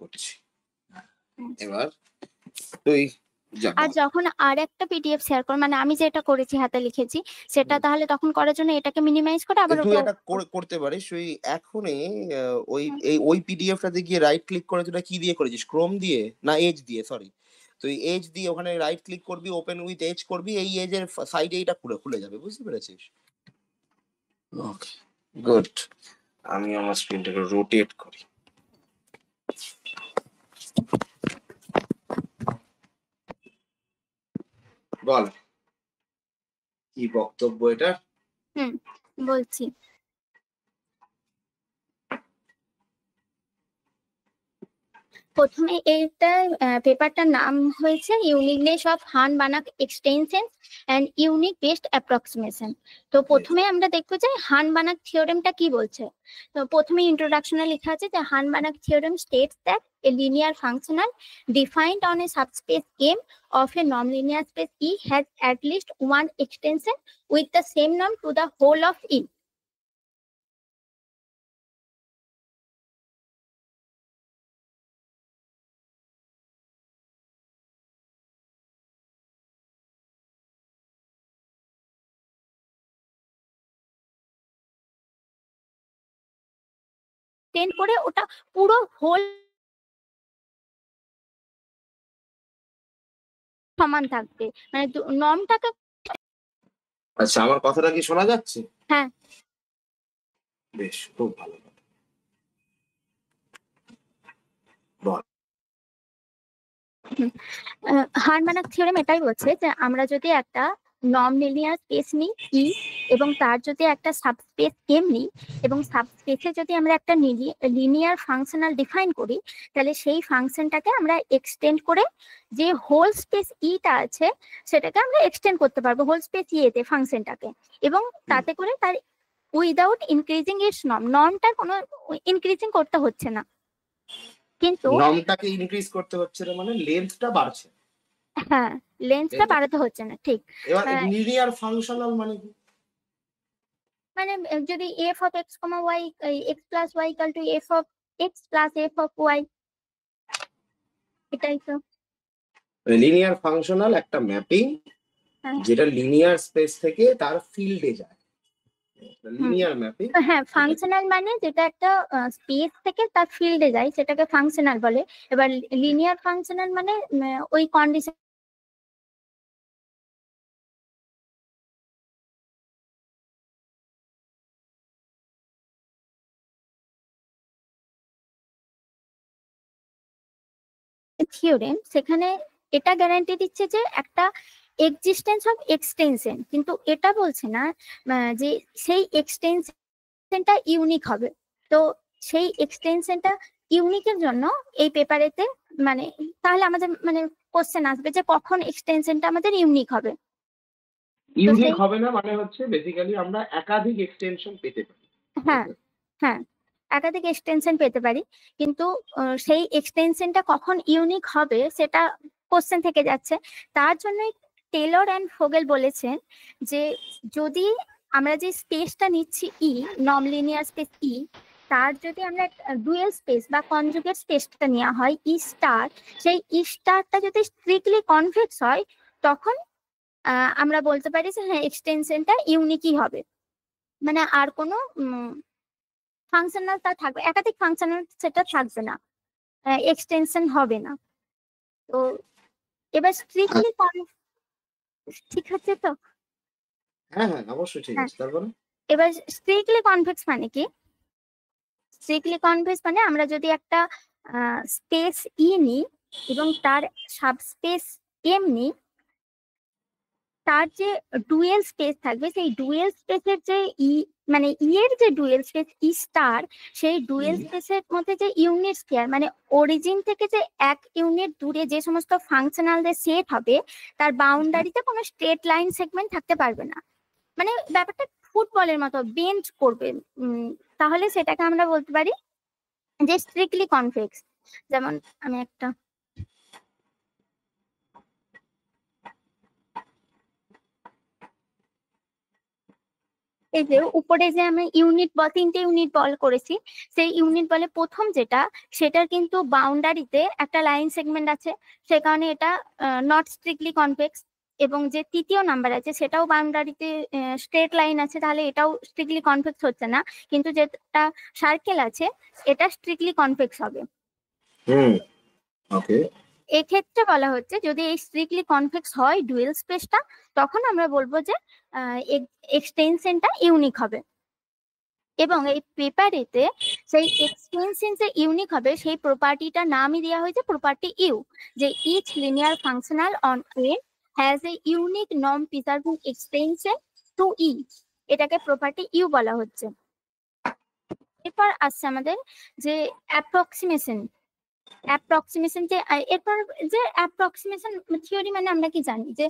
করছি। আচ্ছা। এবার তুই যা আর বল। যখন আর একটা পিডিএফ শেয়ার করো, মানে আমি যেটা করেছি হাতে লিখেছি সেটা তাহলে তখন করার জন্য এটাকে মিনিমাইজ করে আবার তুই ওটা এটা করতে পারিস, ওই এখনই হুম, ওই পিডিএফটাতে গিয়ে রাইট ক্লিক করে তুই কি দিয়ে করেছিস? ক্রোম দিয়ে না এজ দিয়ে? সরি, তুই এজ দিয়ে ওখানে রাইট ক্লিক করবি, ওপেন উইথ এজ করবি, এই এজের সাইডে এটা খুলে যাবে, বুঝতে পেরেছিস? ওকে, গুড। আমি আমার স্ক্রিনটাকে রোটেট করি। বল কি বক্তব্য এটা? বলছি। প্রথমে এইটা পেপারটার নাম হয়েছে uniqueness of Hahn Banach extension and unique best approximation. তো প্রথমে আমরা দেখবো যে হান বানাক থিওরেমটা কি বলছে। তো প্রথমে ইন্ট্রোডাকশনে লেখা আছে যে Hahn Banach theorem states that a linear functional defined on a subspace M of a non-linear space E has at least one extension with the same norm to the whole of E. Ten করে ওটা পুরো whole সমান থাকবে, মানে নর্মটাকে। আচ্ছা, আমার কথাটা কি শোনা যাচ্ছে? হ্যাঁ। বেশ, খুব ভালো কথা। বল। হারমানাক থিওরেম এটাই বলছে যে আমরা যদি একটা নন লিনিয়ার স্পেস নিই ই এবং তার যদি একটা সাবস্পেস এম নিই এবং সাবস্পেসে যদি আমরা একটা লিনিয়ার ফাংশনাল ডিফাইন করি, তাহলে সেই ফাংশনটাকে আমরা এক্সটেন্ড করে যে হোল স্পেস ইটা আছে সেটাকে আমরা এক্সটেন্ড করতে পারবো হোল স্পেস ইতে ফাংশনটাকে, এবং তাতে করে তার উইদাউট ইনক্রিজিং ইটস নর্মটার কোনো ইনক্রিজিং করতে হচ্ছে না, কিন্তু নর্মটাকে ইনক্রিজ করতে হচ্ছে না মানে লেন্থটা বাড়ছে। হ্যাঁ, লেন্থটা বাড়াতে হচ্ছে না, ঠিক। এবার লিনিয়ার ফাংশনাল মানে কি? মানে যদি f of x comma y x plus y equal to F of x plus f of y, এটাই তো লিনিয়ার ফাংশনাল একটা ম্যাপিং যেটা লিনিয়ার স্পেস থেকে তার ফিল্ডে যায়, লিনিয়ার ম্যাপিং। হ্যাঁ, ফাংশনাল মানে যেটা একটা স্পেস থেকে তার ফিল্ডে যায় সেটাকে ফাংশনাল বলে। এবার লিনিয়ার ফাংশনাল মানে ওই কন্ডিশন থিওরেম, সেখানে এটা গ্যারান্টি দিচ্ছে যে একটা এক্সিস্টেন্স অফ এক্সটেনশন, কিন্তু এটা বলছে না যে সেই এক্সটেনশনটা ইউনিক হবে। তো সেই এক্সটেনশনটা ইউনিকের জন্য এই পেপারেতে মানে তাহলে আমাদের মানে কোশ্চেন আসবে যে কখন এক্সটেনশনটা আমাদের ইউনিক হবে। ইউনিক হবে না মানে হচ্ছে বেসিক্যালি আমরা একাধিক এক্সটেনশন পেতে পারি। হ্যাঁ, হ্যাঁ, একাধিক এক্সটেনশন পেতে পারি, কিন্তু সেই এক্সটেনশনটা কখন ইউনিক হবে সেটা কোশ্চেন থেকে যাচ্ছে। তার জন্যই টেলর অ্যান্ড ফোগেল বলেছেন যে যদি আমরা যে স্পেসটা নিচ্ছি ই, নন লিনিয়ার স্পেস ই, তার যদি আমরা ডুয়েল স্পেস বা কনজুগেট স্পেসটা নেওয়া হয় ই স্টার, সেই ই স্টারটা যদি স্ট্রিক্টলি কনভেক্স হয় তখন আমরা বলতে পারি যে হ্যাঁ এক্সটেনশনটা ইউনিকই হবে, মানে আর কোনো ফাংশনাল তা থাকবে, একাধিক ফাংশনাল সেটা থাকবে না, এক্সটেনশন হবে না। তো এবার স্ট্রিক্টলি ঠিক আছে তো? হ্যাঁ হ্যাঁ, অবশ্যই ঠিক আছে। তারপরে এবার স্ট্রিক্টলি কনভেক্স মানে কি? স্ট্রিক্টলি কনভেক্স মানে আমরা যদি একটা স্পেস ই নিই এবং তার সাবস্পেস এম নিই, তার যে ডুয়েল স্পেস থাকবে সেই ডুয়েল স্পেসের যে ই মানে ই এর যে ডুয়েল স্পেস ই স্টার, সেই ডুয়েল স্পেসের মধ্যে যে ইউনিট স্কেয়ার মানে অরিজিন থেকে যে এক ইউনিট দূরে যে সমস্ত ফাংশনালদের সেট হবে তার বাউন্ডারিতে কোনো স্ট্রেট লাইন সেগমেন্ট থাকতে পারবে না, মানে ব্যাপারটা ফুটবলের মতো বেন্ড করবে। তাহলে সেটাকে আমরা বলতে পারি যে স্ট্রিক্টলি কনভেক্স। যেমন আমি একটা এই যে উপরে যে আমি ইউনিট বল 3টে ইউনিট বল করেছি, সেই ইউনিট বলে প্রথম যেটা সেটার কিন্তু বাউন্ডারিতে একটা লাইন সেগমেন্ট আছে, সে কারণে এটা নট স্ট্রিক্টলি কনভেক্স। এবং যে তৃতীয় নাম্বার আছে সেটাও বাউন্ডারিতে স্ট্রেট লাইন আছে, তাহলে এটাও স্ট্রিক্টলি কনভেক্স হচ্ছে না। কিন্তু যেটা সার্কেল আছে এটা স্ট্রিক্টলি কনভেক্স হবে। ওকে। এক্ষেত্রে বলা হচ্ছে যদি এই স্ট্রিক্টলি কনভেক্স হয় ডুয়েল স্পেসটা, তখন আমরা বলবো যে এক্সটেনশনটা ইউনিক হবে। এবং এই পেপারেতে সেই এক্সটেনশন যে ইউনিক হবে সেই প্রপার্টিটার নামই দেওয়া হয়েছে প্রপার্টি ইউ, যে each linear functional on A has a unique নন প্রিসার্ভিং এক্সটেনশন টু ই, এটাকে প্রপার্টি ইউ বলা হচ্ছে। এরপর আসছে আমাদের যে অ্যাপ্রক্সিমেশন। যে এরপর যে অ্যাপ্রক্সিমেশন থিওরি মানে আমরা কি জানি যে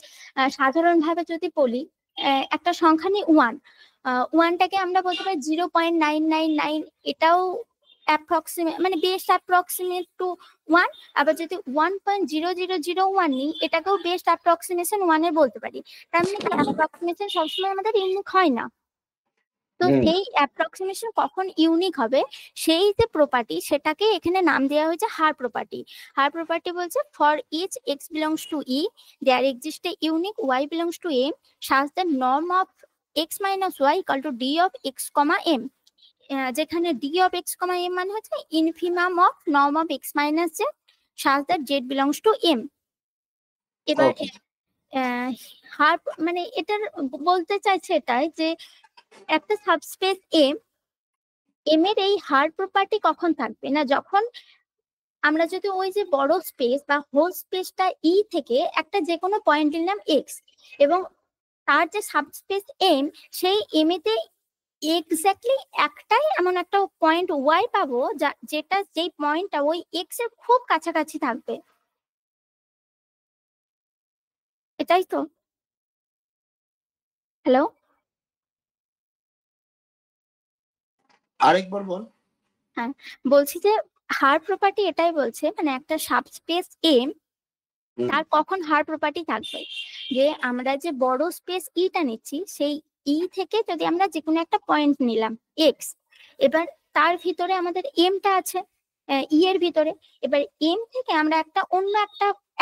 সাধারণভাবে যদি বলি একটা সংখ্যা নিয়ে ওয়ানটাকে আমরা বলতে পারি 0.999, এটাও মানে বেস্ট অ্যাপ্রক্সিমেট টু ওয়ান। আবার যদি 1.0001 নিই এটাকেও বেস্ট অ্যাপ্রক্সিমেশন ওয়ানের বলতে পারি। তার মানে কি অ্যাপ্রক্সিমেশন সবসময় আমাদের ইউনিক হয় না। তো সেই অ্যাপ্রক্সিমেশন কখন ইউনিক হবে সেই যে প্রপার্টি সেটাকে এখানে নাম দেওয়া হয়েছে হার প্রপার্টি। হার প্রপার্টি বলছে for each x belongs to E there exist a unique y belongs to m such that norm of x minus y equal to d of x, m, যেখানে d of x, m মানে হচ্ছে infimum of norm of x minus z such that z belongs to m। এবার হার মানে এটার বলতে চাইছে এটাই যে একটা সাবস্পেস এম এর এই হার প্রপার্টি কখন থাকবে না, যখন আমরা যদি ওই যে বড় স্পেস বা হোল স্পেসটা ই থেকে একটা যে কোনো পয়েন্ট নিলাম এক্স, এবং তার যে সাবস্পেস এম সেই এম এতে এক্স্যাক্টলি একটাই এমন একটা পয়েন্ট ওয়াই পাবো যেটা যেই পয়েন্টটা ওই এক্স এর খুব কাছাকাছি থাকবে। এটাই তো। হ্যালো, আরেকবার বল। হ্যাঁ বলছি যে হার প্রপার্টি এটাই বলছে, মানে একটা সাবস্পেস এম তার কখন হার প্রপার্টি থাকবে, যে আমরা যে বড় স্পেস ইটা নিচ্ছি সেই ই থেকে যদি আমরা যে কোনো একটা পয়েন্ট নিলাম এক্স, এবার তার ভিতরে আমাদের এমটা আছে ই এর ভিতরে, এবার এম থেকে আমরা একটা অন্য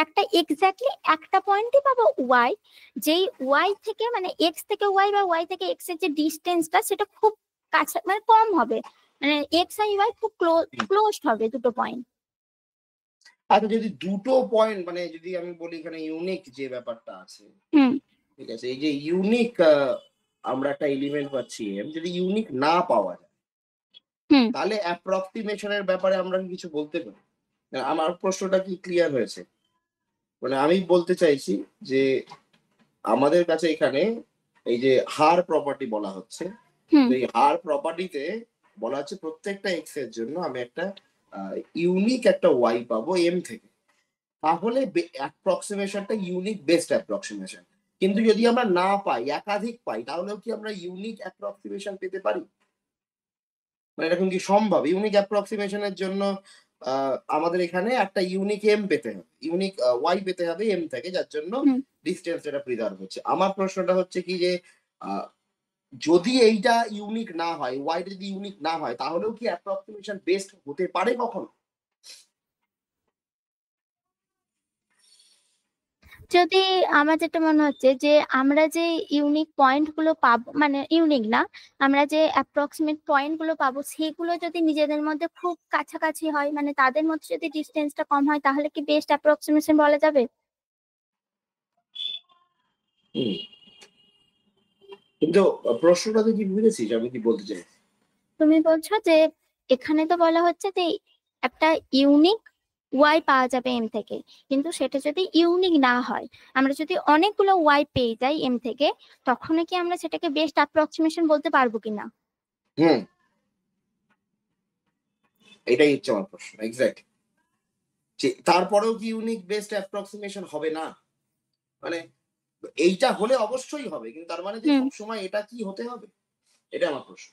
একটা এক্স্যাক্টলি একটা পয়েন্টই পাবো ওয়াই, যেই ওয়াই থেকে মানে এক্স থেকে ওয়াই বা ওয়াই থেকে এক্স এর যে ডিস্টেন্সটা সেটা খুব কাছে মানে কম হবে, মানে এক্স আর ওয়াই খুব ক্লোজ হবে দুটো পয়েন্ট। আচ্ছা, যদি দুটো পয়েন্ট মানে যদি আমি বলি এখানে ইউনিক যে ব্যাপারটা আছে, ঠিক আছে, এই যে ইউনিক আমরা একটা এলিমেন্ট পাচ্ছি যদি ইউনিক না পাওয়া যায় তাহলে অ্যাপ্রক্সিমেশনের ব্যাপারে আমরা কি কিছু বলতে পারি? আমার প্রশ্নটা কি ক্লিয়ার হয়েছে? মানে আমি বলতে চাইছি যে আমাদের কাছে এখানে এই যে হার প্রপার্টি বলা হচ্ছে, এই হার প্রপার্টিতে বলা হচ্ছে প্রত্যেকটা এক্স এর জন্য আমি একটা ইউনিক একটা ওয়াই পাবো এম থেকে, তাহলে অ্যাপ্রক্সিমেশনটা ইউনিক বেস্ট অ্যাপ্রক্সিমেশন। কিন্তু যদি আমরা না পাই, একাধিক পাই, তাহলেও কি আমরা ইউনিক অ্যাপ্রক্সিমেশন পেতে পারি? মানে এরকম কি সম্ভব? ইউনিক অ্যাপ্রক্সিমেশনের জন্য আমাদের এখানে একটা ইউনিক এম পেতে হবে, ইউনিক ওয়াই পেতে হবে এম থেকে, যার জন্য ডিস্টেন্স এটা প্রিজার্ভ হচ্ছে। আমার প্রশ্নটা হচ্ছে কি যে যদি এইটা ইউনিক না হয়, ওয়াইটা যদি ইউনিক না হয়, তাহলেও কি অ্যাপ্রক্সিমেশন বেস্ট হতে পারে কখনো? যদি আমার যেটা মনে হচ্ছে যে আমরা যে ইউনিক পয়েন্ট গুলো পাবো, মানে ইউনিক না, আমরা যে অ্যাপ্রক্সিমেট পয়েন্ট গুলো পাবো সেগুলো যদি নিজেদের মধ্যে খুব কাছাকাছি হয়, মানে তাদের মধ্যে যদি ডিস্টেন্সটা কম হয়, তাহলে কি বেস্ট অ্যাপ্রক্সিমেশন বলা যাবে? কিন্তু প্রশ্নটা তো কি বুঝেছিস আমি কি বলতে চাই? তুমি বলছো যে এখানে তো বলা হচ্ছে যে একটা ইউনিক ওয়াই পাওয়া যাবে এম থেকে, কিন্তু সেটা যদি ইউনিক না হয়, আমরা যদি অনেকগুলো ওয়াই পেয়ে যাই এম থেকে, তখন কি আমরা সেটাকে বেস্ট অ্যাপ্রক্সিমেশন বলতে পারবো কিনা? হুম, এটাই হচ্ছে আমার প্রশ্ন এক্স্যাক্ট। তারপরেও কি ইউনিক বেস্ট অ্যাপ্রক্সিমেশন হবে না? মানে এইটা হলে অবশ্যই হবে, কিন্তু তার মানে যে সবসময় এটা কি হতে হবে? এটা আমার প্রশ্ন।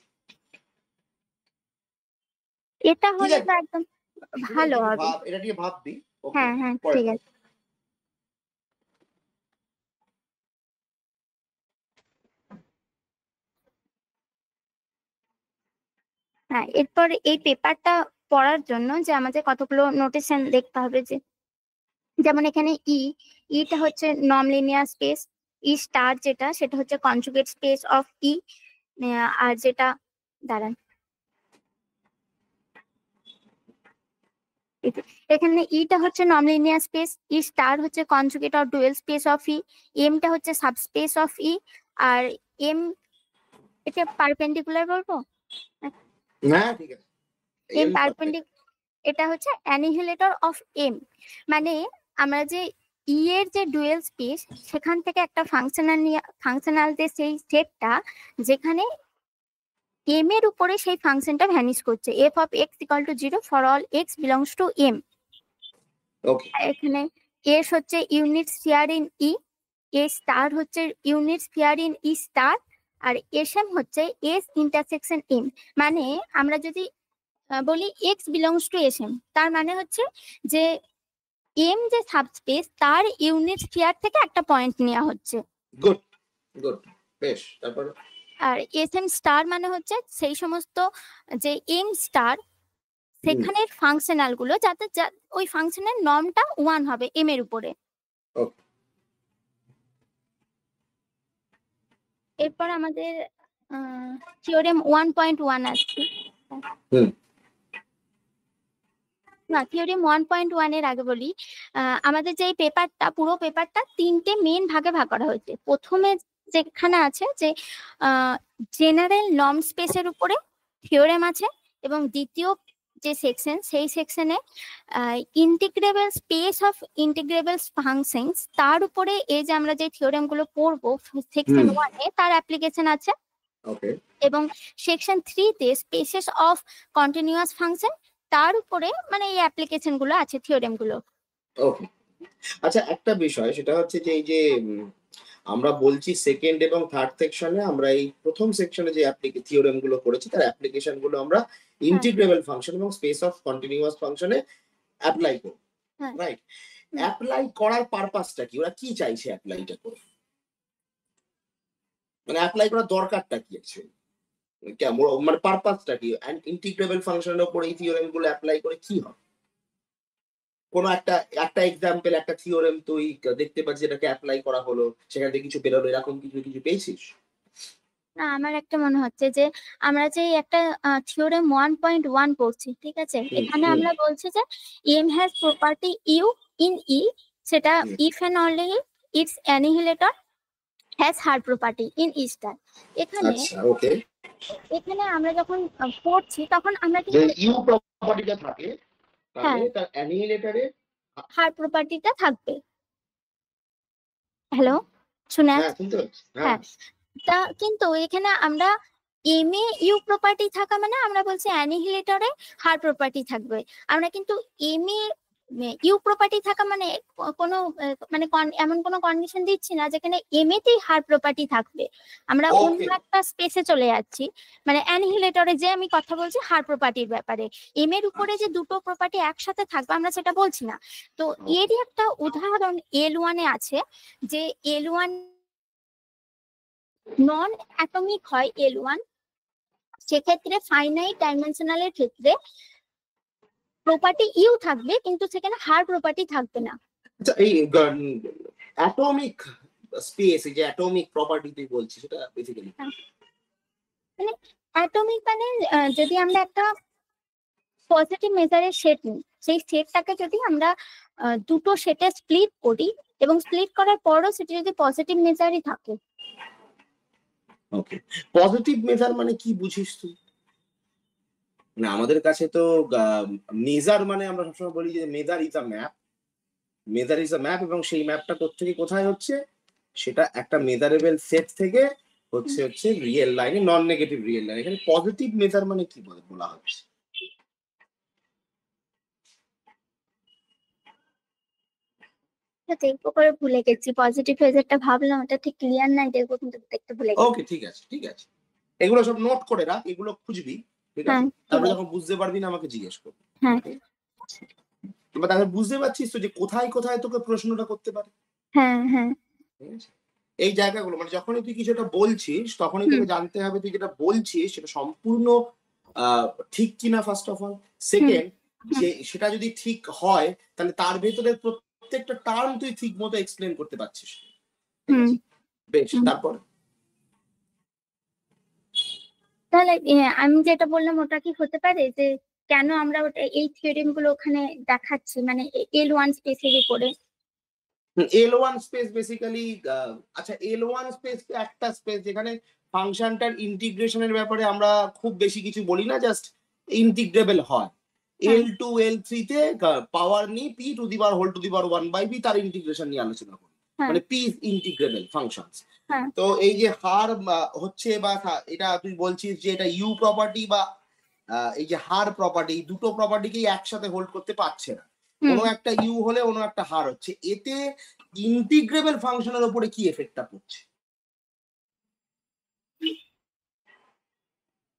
এটা ঠিক হলে আছে, তো একদম ভালো হবে। এটা নিয়ে ভাববি। ওকে, হ্যাঁ হ্যাঁ ঠিক আছে। হ্যাঁ, এরপর এই পেপারটা পড়ার জন্য যে আমাদের কতগুলো নোটেশন দেখতে হবে, যে যেমন এখানে ইটা হচ্ছে নন লিনিয়ার স্পেস, ই স্টার যেটা সেটা হচ্ছে কনজুগেট স্পেস অফ ই, আর যেটা দাঁড়ান এখানে ইটা হচ্ছে নন লিনিয়ার স্পেস, ই স্টার হচ্ছে conjugate or dual space of E, এমটা হচ্ছে সাবস্পেস অফ ই, আর এম এটা পারপেন্ডিকুলার বলবো, হ্যাঁ ঠিক আছে, এম এম এটা হচ্ছে অ্যানিহিলেটর অফ এম। মানে আমরা যে ই এর যে ডুয়েল স্পেস সেখান থেকে একটা ফাংশনাল যে সেই সেটটা যেখানে এম এর উপরে সেই ফাংশনটা ভ্যানিশ করছে, F of x equal to 0 for all x belongs to M. Okay এখানে এস হচ্ছে unit sphere in E, A star হচ্ছে unit sphere in E star, আর এস এম হচ্ছে এস ইন্টারসেকশন এম। মানে আমরা যদি বলি X belongs to S M, তার মানে হচ্ছে যে এম যে সাবস্পেস তার ইউনিট স্ফিয়ার থেকে একটা পয়েন্ট নেওয়া হচ্ছে। গুড গুড, বেশ। তারপর আর এস এম স্টার মানে হচ্ছে সেই সমস্ত যে এম স্টার সেখানের ফাংশনাল গুলো যাতে ওই ফাংশনের নর্মটা 1 হবে এম এর উপরে। ওকে এরপর আমাদের থিওরেম 1.1 আছে। না, থিওরেম 1.1 এর আগে বলি, আমাদের যে পেপারটা পুরো পেপারটা 3টে মেন ভাগে ভাগ করা হয়েছে। প্রথমে যেখানে আছে যে জেনারেল নর্ম স্পেসের উপরে থিওরেম আছে, এবং দ্বিতীয় যে সেকশন সেই সেকশনে integrable space of integrable functions, তার উপরে এই যে আমরা যে থিওরেম গুলো পড়বো সেকশন 1-এ তার অ্যাপ্লিকেশন আছে। ওকে এবং সেকশন 3-তে স্পেসেস অফ কন্টিনিউয়াস ফাংশন, তার উপরে মানে এই অ্যাপ্লিকেশন গুলো আছে থিওরেম গুলো। ওকে আচ্ছা, একটা বিষয় সেটা হচ্ছে যে এই যে আমরা বলছি সেকেন্ড এবং থার্ড সেকশনে, আমরা এই প্রথম সেকশনে যে থিওরেম গুলো করেছি তার অ্যাপ্লিকেশন গুলো আমরা ইন্টিগ্রেবল ফাংশন এবং স্পেস অফ কন্টিনিউয়াস ফাংশনে অ্যাপ্লাই করব, রাইট? অ্যাপ্লাই করার পারপাসটা কি, ওরা কি চাইছে অ্যাপ্লাইটা করে, মানে অ্যাপ্লাই করার দরকারটা কি আছে, মানে পারপাসটা কি? ইন্টিগ্রেবল ফাংশনের উপর এই থিওরেম গুলো অ্যাপ্লাই করে কি হয়? কোনো একটা এক্সাম্পল, একটা থিওরেম তুই দেখতে পাচ্ছিস যেটাকে অ্যাপ্লাই করা হলো, সেখান থেকে কিছু বেরোলো, এরকম কিছু পেয়েছিস? না, আমার একটা মনে হচ্ছে যে আমরা যে একটা থিওরেম 1.1 পড়ছি, ঠিক আছে, এখানে আমরা বলছি যে M has property U in E, সেটা if and only its annihilator has her property in E star. এখানে আচ্ছা ওকে, এখানে আমরা যখন পড়ছি তখন আমরা কিন্তু ইউ প্রপার্টিটা থাকে, তাহলে তার অ্যানিহিলেটরে হার প্রপার্টিটা থাকবে। হ্যালো, শুনে হ্যাঁ শুনতে পাচ্ছি, হ্যাঁ, তা কিন্তু এখানে আমরা এম এ ইউ প্রপার্টি থাকা মানে আমরা বলছি অ্যানিহিলেটরে হার প্রপার্টি থাকবে। আমরা কিন্তু এম এ ইউ প্রপার্টি থাকা মানে কোনো মানে এমন কোনো কন্ডিশন দিচ্ছি না যেখানে এম এতেই হার প্রপার্টি থাকবে। আমরা অন্য একটা স্পেসে চলে যাচ্ছি, মানে অ্যানিহিলেটরে যে আমি কথা বলছি হার প্রপার্টির ব্যাপারে, এম এর উপরে যে দুটো প্রপার্টি একসাথে থাকবে আমরা সেটা বলছি না। তো এরই একটা উদাহরণ L1-এ আছে, যে L1 নন অ্যাটমিক হয় L1, সেক্ষেত্রে ফাইনাইট ডাইমেনশনালের ক্ষেত্রে প্রপার্টি ইউ থাকবে কিন্তু সেখানে হার প্রপার্টি থাকবে না। আচ্ছা, এই অ্যাটমিক স্পেস, এই যে অ্যাটমিক প্রপার্টি তুই বলছিস, সেটা বেসিক্যালি মানে অ্যাটমিক মানে যদি আমরা একটা পজিটিভ মেজারের সেট নিই, সেই সেটটাকে যদি আমরা দুটো সেটে স্প্লিট করি এবং স্প্লিট করার পরও সেটা যদি পজিটিভ মেজারই থাকে। ওকে, পজিটিভ মেজার মানে কি বুঝিস তুই? না আমাদের কাছে তো মেজার মানে আমরা সবসময় বলি যে measure is a map, measure is a map, এবং সেই ম্যাপটা কোত্থেকে কোথায় হচ্ছে, সেটা একটা মেজারেবল সেট থেকে হচ্ছে রিয়েল লাইনে, নন নেগেটিভ রিয়েল লাইন। এখানে পজিটিভ মেজার মানে কি বলা হচ্ছে? দেখবো করে ভুলে গেছি, পজিটিভ মেজারটা ভাবলাম ওটা ঠিক ক্লিয়ার নাই, দেখবো কিন্তু দেখতে ভুলে গেছি। ওকে ঠিক আছে ঠিক আছে, এগুলো সব নোট করে রাখ, এগুলো খুঁজবি, ঠিক আছে? তারপরে যখন বুঝতে পারবি না আমাকে জিজ্ঞেস করবি। হ্যাঁ, এবার তাহলে বুঝতে পারছিস তো যে কোথায় কোথায় তোকে প্রশ্নটা করতে পারে। হ্যাঁ হ্যাঁ, এই জায়গাগুলো মানে যখনই তুই কিছুটা বলছিস তখনই তোকে জানতে হবে তুই যেটা বলছিস সেটা সম্পূর্ণ ঠিক কিনা ফার্স্ট অফ অল, সেকেন্ড যে সেটা যদি ঠিক হয় তাহলে তার ভেতরে প্রত্যেকটা টার্ম তুই ঠিক মতো এক্সপ্লেন করতে পারছিস। ঠিক আছে, বেশ। তারপর তাহলে আমি যেটা বললাম ওটা কি হতে পারে যে কেন আমরা ওটা এই থিওরেম গুলো ওখানে দেখাচ্ছি, মানে L1 স্পেসের উপরে? L1 স্পেস বেসিক্যালি, আচ্ছা L1 স্পেস একটা স্পেস যেখানে ফাংশনটার ইন্টিগ্রেশনের ব্যাপারে আমরা খুব বেশি কিছু বলি না, জাস্ট ইন্টিগ্রেবল হয়। L2 L3 তে পাওয়ার নিয়ে p to the power whole to the power 1/b তার ইন্টিগ্রেশন নিয়ে আলোচনা করি, মানে p ইন্টিগ্রেবল ফাংশনস। তো এই যে হার হচ্ছে বা এটা তুই বলছিস যে এটা ইউ প্রপার্টি বা এই যে হার প্রপার্টি, দুটো প্রপার্টিকেই একসাথে হোল্ড করতে পারছে না, কোনো একটা ইউ হলে অন্য একটা হার হচ্ছে, এতে ইন্টিগ্রেবল ফাংশনের উপরে কি এফেক্টটা পড়ছে?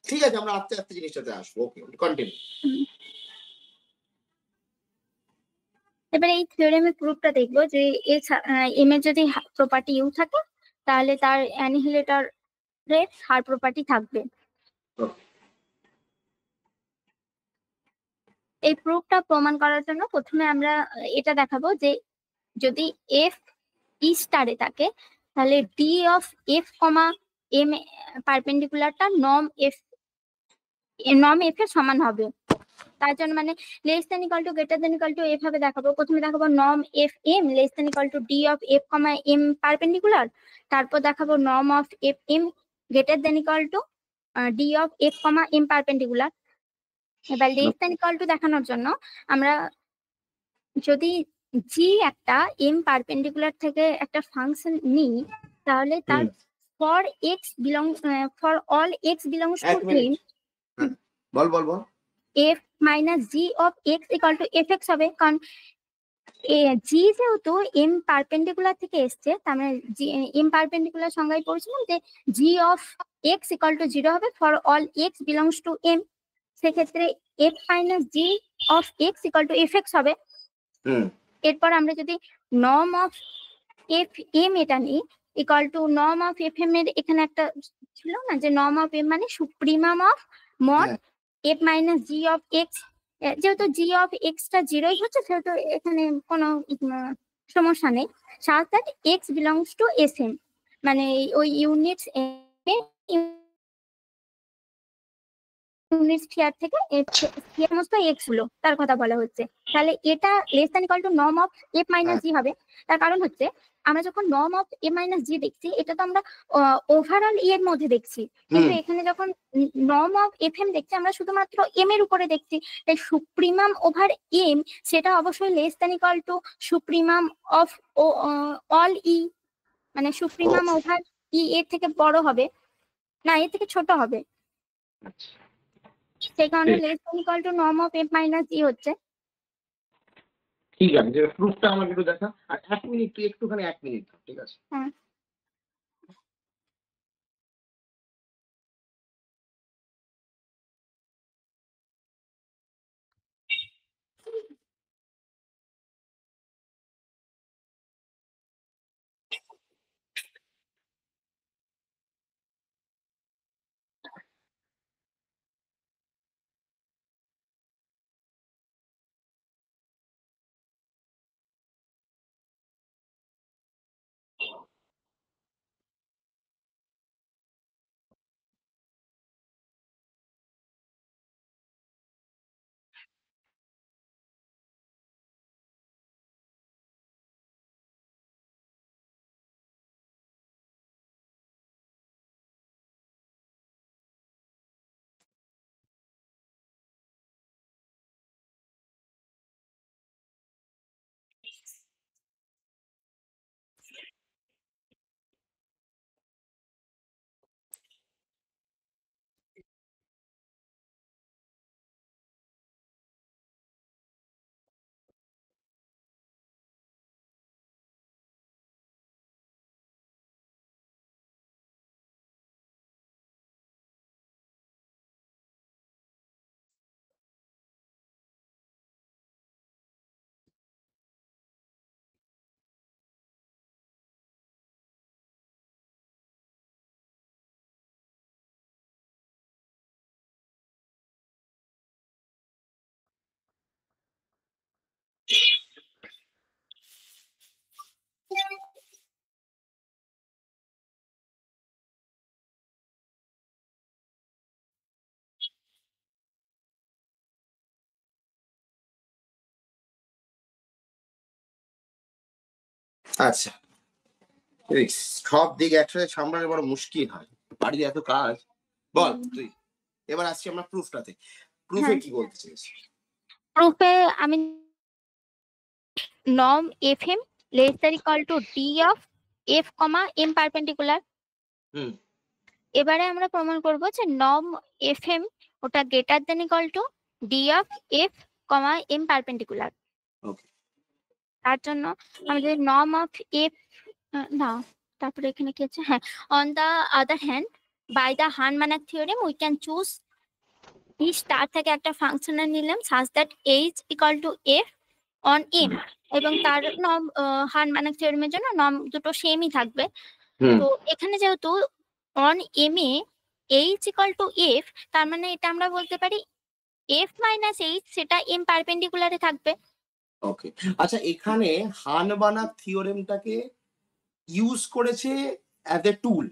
ঠিক আছে, আমরা আস্তে আস্তে জিনিসটাতে আসবো। ওকে, কন্টিনিউ। এবারে এই থিওরেমের প্রুফটা দেখবো যে এম এর যদি প্রপার্টি ইউ থাকে তাহলে তার অ্যানিহিলেটর এর হার প্রপার্টি থাকবে। এই প্রুফটা প্রমাণ করার জন্য প্রথমে আমরা এটা দেখাবো যে যদি এফ ই স্টারে থাকে তাহলে D of F comma M পারপেন্ডিকুলারটা নম এফ এর সমান হবে। তার জন্য মানে less than equal to greater than equal to এভাবে দেখাবো। প্রথমে দেখাবো নম F M less than equal to D of F comma M perpendicular, তারপর দেখাবো নম of F M greater than equal to D of F comma M perpendicular. এবার less than equal to দেখানোর জন্য আমরা যদি জি একটা এম পারপেন্ডিকুলার থেকে একটা ফাংশন নিই তাহলে তার for x belong for all x belongs to M বল বল বল f minus G of x equal to F x হবে, কারণ জি যেহেতু এম পারপেন্ডিকুলার থেকে এসছে তার মানে এম পারপেন্ডিকুলার সংজ্ঞায় পড়ছিলাম যে G of x equal to 0 হবে for all x belongs to M, সেক্ষেত্রে F minus G of x equal to F x হবে। এরপর আমরা যদি নর্ম অফ এফ এম এটা নিই equal to norm of F M এর এখানে একটা ছিল না যে নর্ম অফ এম মানে supremum of mod f minus G of x, যেহেতু জি অফ এক্সটা 0ই হচ্ছে সেহেতু এখানে কোনো সমস্যা নেই, such that x belongs to S M, মানে ওই ইউনিটস ইউনিট স্ফিয়ার থেকে সমস্ত এক্স গুলো তার কথা বলা হচ্ছে। তাহলে এটা less than equal to norm of F minus G হবে। তার কারণ হচ্ছে আমরা যখন norm of F minus G দেখছি এটা তো আমরা ওভারঅল এর মধ্যে দেখছি, কিন্তু এখানে যখন নর্ম অফ এফ এম দেখছি আমরা শুধুমাত্র এম এর উপরে দেখছি, তাই সুপ্রিমাম ওভার এম সেটা অবশ্যই less than equal to supremum of all E, মানে সুপ্রিমাম ওভার ই এর থেকে বড় হবে না এর থেকে ছোট হবে, সেই কারণে less than equal to norm of F minus G হচ্ছে। ঠিক আছে, যে প্রুফটা আমাকে একটু দেখা, আর 1 মিনিট তুই একটুখানি 1 মিনিট, ঠিক আছে? হ্যাঁ আচ্ছা, এই সব দিক একসাথে সামলানো বড় মুশকিল হয়, বাড়িতে এত কাজ। বল তুই। এবার আসছি আমরা প্রুফটাতে। প্রুফে হ্যাঁ কি বলতে চেয়েছি? প্রুফে আমি norm fm less than equal to d of f comma m perpendicular। হুম। এবারে আমরা প্রমাণ করব যে norm fm ওটা greater than equal to d of f comma m perpendicular। ওকে। তার জন্য আমাদের norm of f না, তারপরে এখানে কি আছে, হ্যাঁ, on the other hand by the Hahn-Banach theorem we can choose এই স্টার থেকে একটা ফাংশনাল নিলাম such that h equal to f on m, এবং তার নর্ম হার্মানাক থিওরেমের জন্য নর্ম দুটো সেমই থাকবে। তো এখানে যেহেতু on M a h equal to f, তার মানে এটা আমরা বলতে পারি f মাইনাস h সেটা m পারপেন্ডিকুলারে থাকবে। ওকে। আচ্ছা, এখানে হান-বানাক থিওরেমটাকে ইউজ করেছে অ্যাজ এ টুল,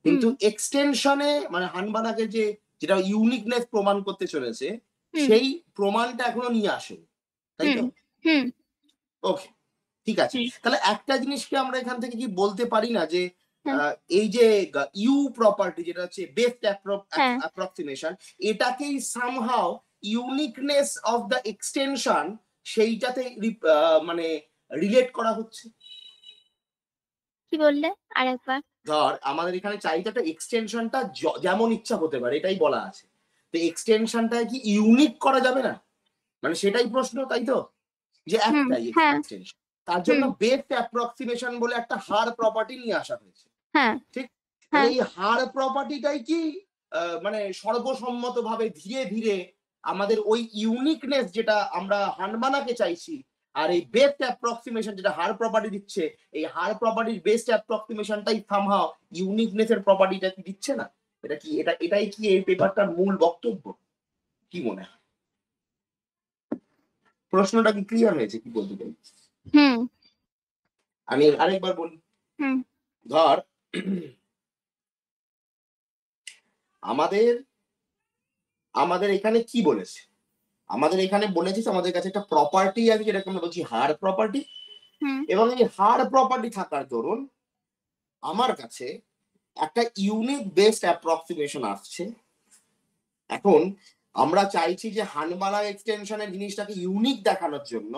কিন্তু এক্সটেনশনে মানে হান-বানাকের যেটা ইউনিকনেস প্রমাণ করতে চলেছে সেই প্রমাণটা এখনো নিয়ে আসেনি, তাই তো? ওকে, ঠিক আছে। তাহলে একটা জিনিসকে আমরা এখান থেকে কি বলতে পারি না যে এই যে ইউ প্রপার্টি যেটা হচ্ছে বেস্ট অ্যাপ্রক্সিমেশন, এটাকেই somehow uniqueness of the extension সেইটাতে মানে রিলেট করা হচ্ছে? কি বললে আরেকবার? ধর আমাদের এখানে চাইতে একটা এক্সটেনশনটা যেমন ইচ্ছা হতে পারে, এটাই বলা আছে। তো এক্সটেনশনটা কি ইউনিক করা যাবে না? মানে সেটাই প্রশ্ন, তাই তো? যে একটাই এক্সটেনশন, তার জন্য বেস্ট অ্যাপ্রক্সিমেশন বলে একটা হার প্রপার্টি নিয়ে আসা হয়েছে। ঠিক? তাহলে এই হার প্রপার্টিটাই কি মানে সর্বসম্মতভাবে ধীরে ধীরে আমাদের ওই ইউনিকনেস যেটা আমরা হানবানাকে চাইছি, আর এই বেস্ট অ্যাপ্রক্সিমেশন যেটা হার প্রপার্টি দিচ্ছে, এই হার প্রপার্টির বেস্ট অ্যাপ্রক্সিমেশনটাই সামহাও ইউনিকনেসের প্রপার্টিটা কি দিচ্ছে না? এটাই কি এই পেপারটার মূল বক্তব্য? কি মনে হয়? প্রশ্নটা কি ক্লিয়ার হয়েছে? কি বলতে চাই আমি আরেকবার বলি। ধর আমাদের এখানে কি বলেছে? আমাদের এখানে বলেছে আমাদের কাছে একটা প্রপার্টি আছে যেটাকে আমরা বলছি হার প্রপার্টি, এবং এই হার প্রপার্টি থাকার দরুন আমার কাছে একটা ইউনিক বেস্ট অ্যাপ্রক্সিমেশন আসছে। এখন আমরা চাইছি যে হানবানাক এক্সটেনশনের জিনিসটাকে ইউনিক দেখানোর জন্য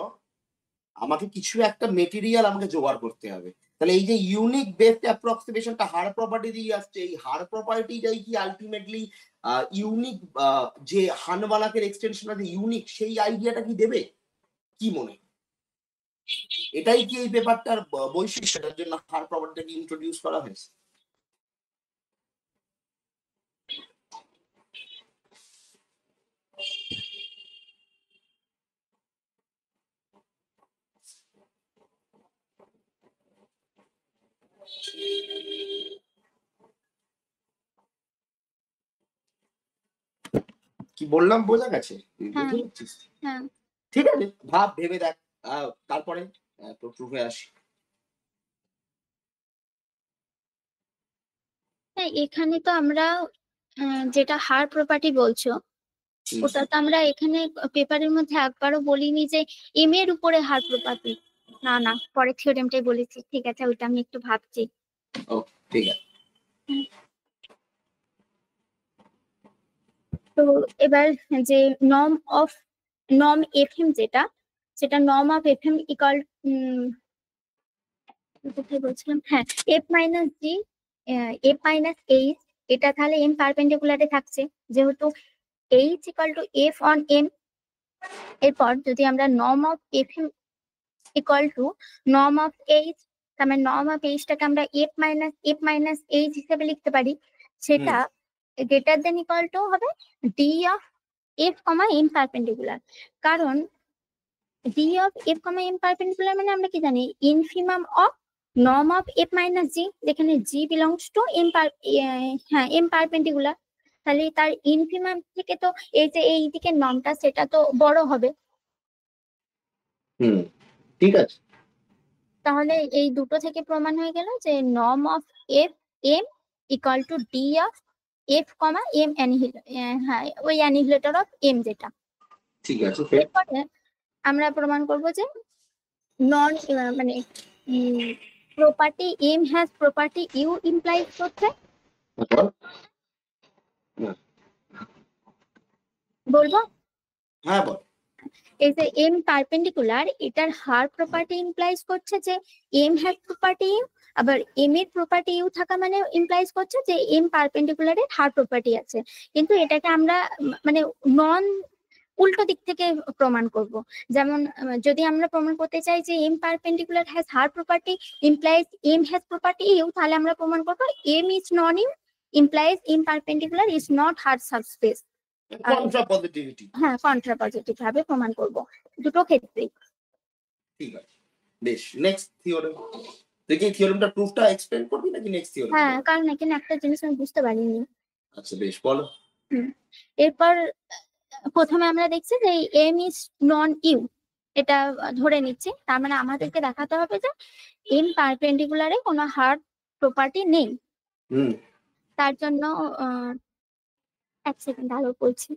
আমাকে কিছু একটা মেটেরিয়াল আমাকে জোগাড় করতে হবে। তাহলে এই যে ইউনিক বেস্ট অ্যাপ্রক্সিমেশনটা হার প্রপার্টি দিয়ে আসছে, এই হার প্রপার্টিটাই কি আলটিমেটলি ইউনিক যে হানবানাকের এক্সটেনশন আছে ইউনিক সেই আইডিয়াটা কি দেবে? কি মনে? এটাই কি এই পেপারটার বৈশিষ্ট্য, এটার জন্য হার প্রপার্টিটাকে ইন্ট্রোডিউস করা হয়েছে? কি বললাম বোঝা গেছে? বুঝতে পারছিস? ঠিক আছে, ভাব, ভেবে দেখ, তারপরে তো প্রুফে আসি। এখানে তো আমরা যেটা হার প্রপার্টি বলছো ওটা তো আমরা এখানে পেপারের মধ্যে একবারও বলিনি যে এম এর উপরে হার প্রপার্টি। না, পরে থিওরেমটাই বলেছি। ঠিক আছে, ওইটা আমি একটু ভাবছি। ঠিক আছে। তো এবার যে নর্ম এফএম সেটা নর্ম অফ এফএম ইকুয়াল কোথায় বলছিলাম, হ্যাঁ, এফ মাইনাস জি এফ মাইনাস এইচ, এটা তাহলে এম পারপেন্ডিকুলারে থাকছে যেহেতু h equal to f on M. এরপর যদি আমরা norm of FM equal to norm of h, তার মানে নর্ম অফ এইচটাকে আমরা এফ মাইনাস এইচ হিসেবে লিখতে পারি, সেটা গ্রেটার দেন ইকুয়াল টু হবে D of F comma M perpendicular. কারণ D of F comma M perpendicular মানে আমরা কি জানি, infimum of norm of F minus G, যেখানে G belongs to M perpendicular. তাহলে তার ইনফিমাম থেকে তো এই যে এই দিকের নর্মটা সেটা তো বড় হবে। ঠিক আছে, তাহলে এই দুটো থেকে প্রমাণ হয়ে গেল যে norm of F M equal to D of F comma M হ্যাঁ ওই অ্যানিহিলেটর অফ এম যেটা। ঠিক আছে। এরপরে আমরা প্রমাণ করব যে মানে property M has property U implies করছে, বলবো? হ্যাঁ বল। এই যে এম পারপেন্ডিকুলার, এটার হার প্রপার্টি ইমপ্লাইজ করছে যে এম হ্যাজ প্রপার্টি ইউ, আবার এম এর প্রপার্টি ইউ থাকা মানে ইমপ্লাইজ করছে যে এম পারপেন্ডিকুলারের হার প্রপার্টি আছে। কিন্তু এটাকে আমরা মানে নন উল্টো দিক থেকে প্রমাণ করব। যেমন যদি আমরা প্রমাণ করতে চাই যে M perpendicular has her property implies M has property U, তাহলে আমরা প্রমাণ করবো M is non U implies M perpendicular is not Haar subspace. Contrapositivity. হ্যাঁ, কন্ট্রাপজিটিভ ভাবে প্রমাণ করব দুটো ক্ষেত্রেই। ঠিক আছে, বেশ। নেক্সট থিওরেম, তুই কি থিওরেমটা প্রুফটা এক্সপ্লেন করবি নাকি নেক্সট থিওরেম? হ্যাঁ, কারণ এখানে একটা জিনিস আমি বুঝতে পারিনি। আচ্ছা বেশ, বলো। এরপর প্রথমে আমরা দেখছি যে এম ইজ নন ইউ, এটা ধরে নিচ্ছি। তার মানে আমাদেরকে দেখাতে হবে যে এম পারপেন্ডিকুলারে কোনো হার্ড প্রপার্টি নেই। তার জন্য এক সেকেন্ড আরো বলছি।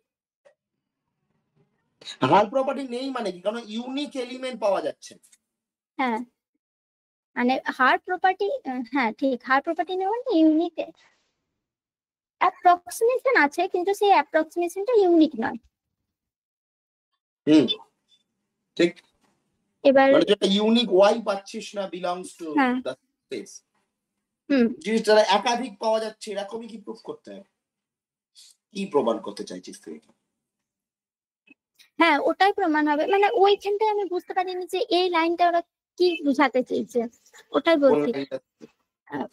হার প্রপার্টি নেই মানে কি? কারণ ইউনিক এলিমেন্ট পাওয়া যাচ্ছে। হ্যাঁ, মানে হার প্রপার্টি, হ্যাঁ ঠিক, হার প্রপার্টি নেই মানে ইউনিক অ্যাপ্রক্সিমেশন আছে, কিন্তু সেই অ্যাপ্রক্সিমেশনটা ইউনিক নয়। ঠিক। এবার মানে যেটা ইউনিক ওয়াই পাচ্ছিস না বিলংস টু দ্য স্পেস, জিনিসটা একাধিক পাওয়া যাচ্ছে, এরকমই কি প্রুফ করতে হবে? কি প্রমাণ করতে চাইছিস তুই? হ্যাঁ, ওটাই প্রমাণ হবে। মানে ওইখানটায় আমি বুঝতে পারিনি যে এই লাইনটা ওরা কি বুঝাতে চেয়েছে, ওটাই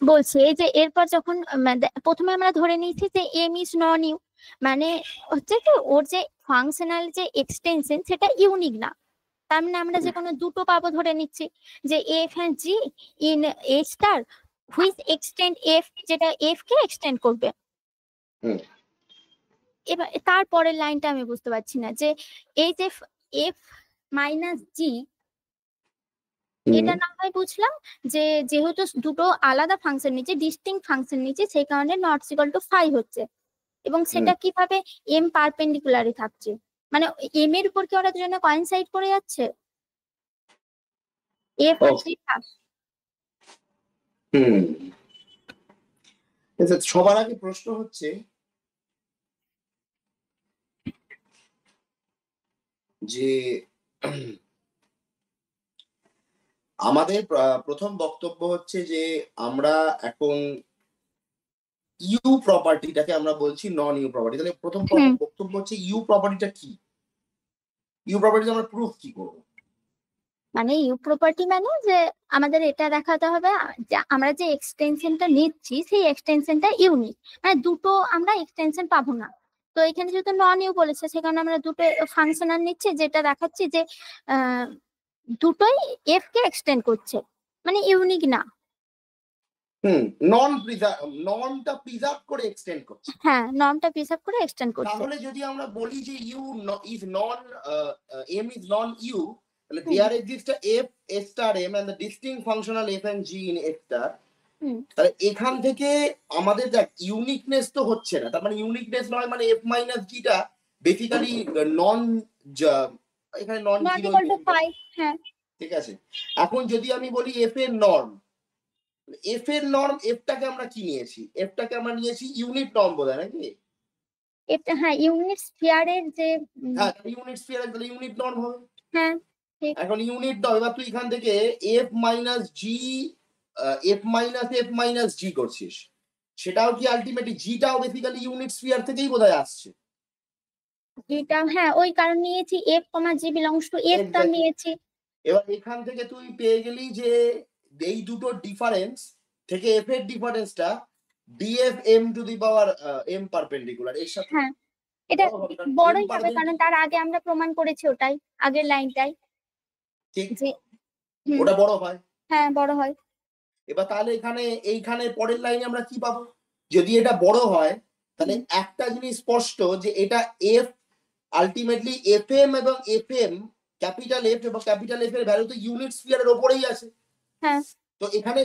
বলছি এই যে এরপর যখন প্রথমে আমরা ধরে নিয়েছি যে এম ইজ নন ইউ, মানে হচ্ছে কি ওর যে ফাংশনাল যে এক্সটেনশন সেটা ইউনিক না। তার মানে আমরা যে কোনো দুটো পাবো ধরে নিচ্ছি যে f and G in A star which extend f, যেটা এফ কে এক্সটেন্ড করবে। এবার তারপরের লাইনটা আমি বুঝতে পারছি না যে এই যে এফ মাইনাস জি, এটা না হয় বুঝলাম যে যেহেতু দুটো আলাদা ফাংশন নিচে ডিস্টিংক্ট ফাংশন নিচে, সেই কারণে নট ইকুয়াল টু ফাই হচ্ছে, এবং সেটা কিভাবে এম পারপেন্ডিকুলারে থাকছে, মানে এম এর উপর কি ওরা দুজনে কোইনসাইড করে যাচ্ছে এফ আর জি। সবার আগে প্রশ্ন হচ্ছে যে আমাদের প্রথম বক্তব্য হচ্ছে যে আমরা এখন ইউ প্রপার্টিটাকে আমরা বলছি নন ইউ প্রপার্টি। তাহলে প্রথম বক্তব্য হচ্ছে ইউ প্রপার্টিটা কি? ইউ প্রপার্টি আমরা প্রুফ কি করব? মানে ইউ প্রপার্টি মানে যে আমাদের এটা দেখাতে হবে আমরা যে এক্সটেনশনটা নিচ্ছি সেই এক্সটেনশনটা ইউনিক, মানে দুটো আমরা এক্সটেনশন পাবো না। তো এখানে যেহেতু নন ইউ বলেছে সেখানে আমরা দুটো ফাংশনাল নিচ্ছি, যেটা দেখাচ্ছি যে দুটোই এফ কে এক্সটেন্ড করছে, মানে ইউনিক না। ননটা প্রিজার্ভ করে এক্সটেন্ড করছে। হ্যাঁ, ননটা প্রিজার্ভ করে এক্সটেন্ড করছে। তাহলে যদি আমরা বলি যে U is non M is non U, তাহলে there exist F E star M and the distinct functional F and G in A star. তাহলে এখান থেকে আমাদের দেখ ইউনিকনেস তো হচ্ছে না, তার মানে ইউনিকনেস নয় মানে এফ মাইনাস জিটা বেসিক্যালি নন, এখানে নন জিরো। হ্যাঁ ঠিক আছে। এখন যদি আমি বলি এফ এর নর্ম, এফ এর নর্ম, এফটাকে আমরা কি নিয়েছি? এফটাকে আমরা নিয়েছি ইউনিট নর্ম বোধহয় নাকি? এটা হ্যাঁ ইউনিট স্ফিয়ারের যে, হ্যাঁ ইউনিট স্ফিয়ারের তাহলে ইউনিট নর্ম হবে। হ্যাঁ এখন ইউনিট নর্ম, এবার তুই এখান থেকে এফ মাইনাস জি এফ মাইনাস জি করছিস, সেটাও কি আলটিমেটলি জিটাও বেসিক্যালি ইউনিট স্ফিয়ার থেকেই বোধহয় আসছে। এটা হ্যাঁ ওই কারণ নিয়েছি F comma G belongs to F টা নিয়েছি। এবার এখান থেকে তুই পেয়ে গেলি যে এই দুটো ডিফারেন্স থেকে এফ এর ডিফারেন্সটা DF M to the power M perpendicular, এর সাথে হ্যাঁ এটা বড়ই হবে কারণ তার আগে আমরা প্রমাণ করেছি ওটাই, আগের লাইনটাই। ঠিক, ওটা বড় হয়। হ্যাঁ বড় হয়। এবার তাহলে এইখানে পরের লাইনে আমরা কি পাবো? যদি এটা বড় হয় তাহলে একটা জিনিস স্পষ্ট যে এটা এফ আলটিমেটলি এফ এম এবং এফ এম ক্যাপিটাল এফ এবং ক্যাপিটাল এফ এর ভ্যালু তো ইউনিট স্ফিয়ারের উপরেই আছে। হ্যাঁ, তো এখানে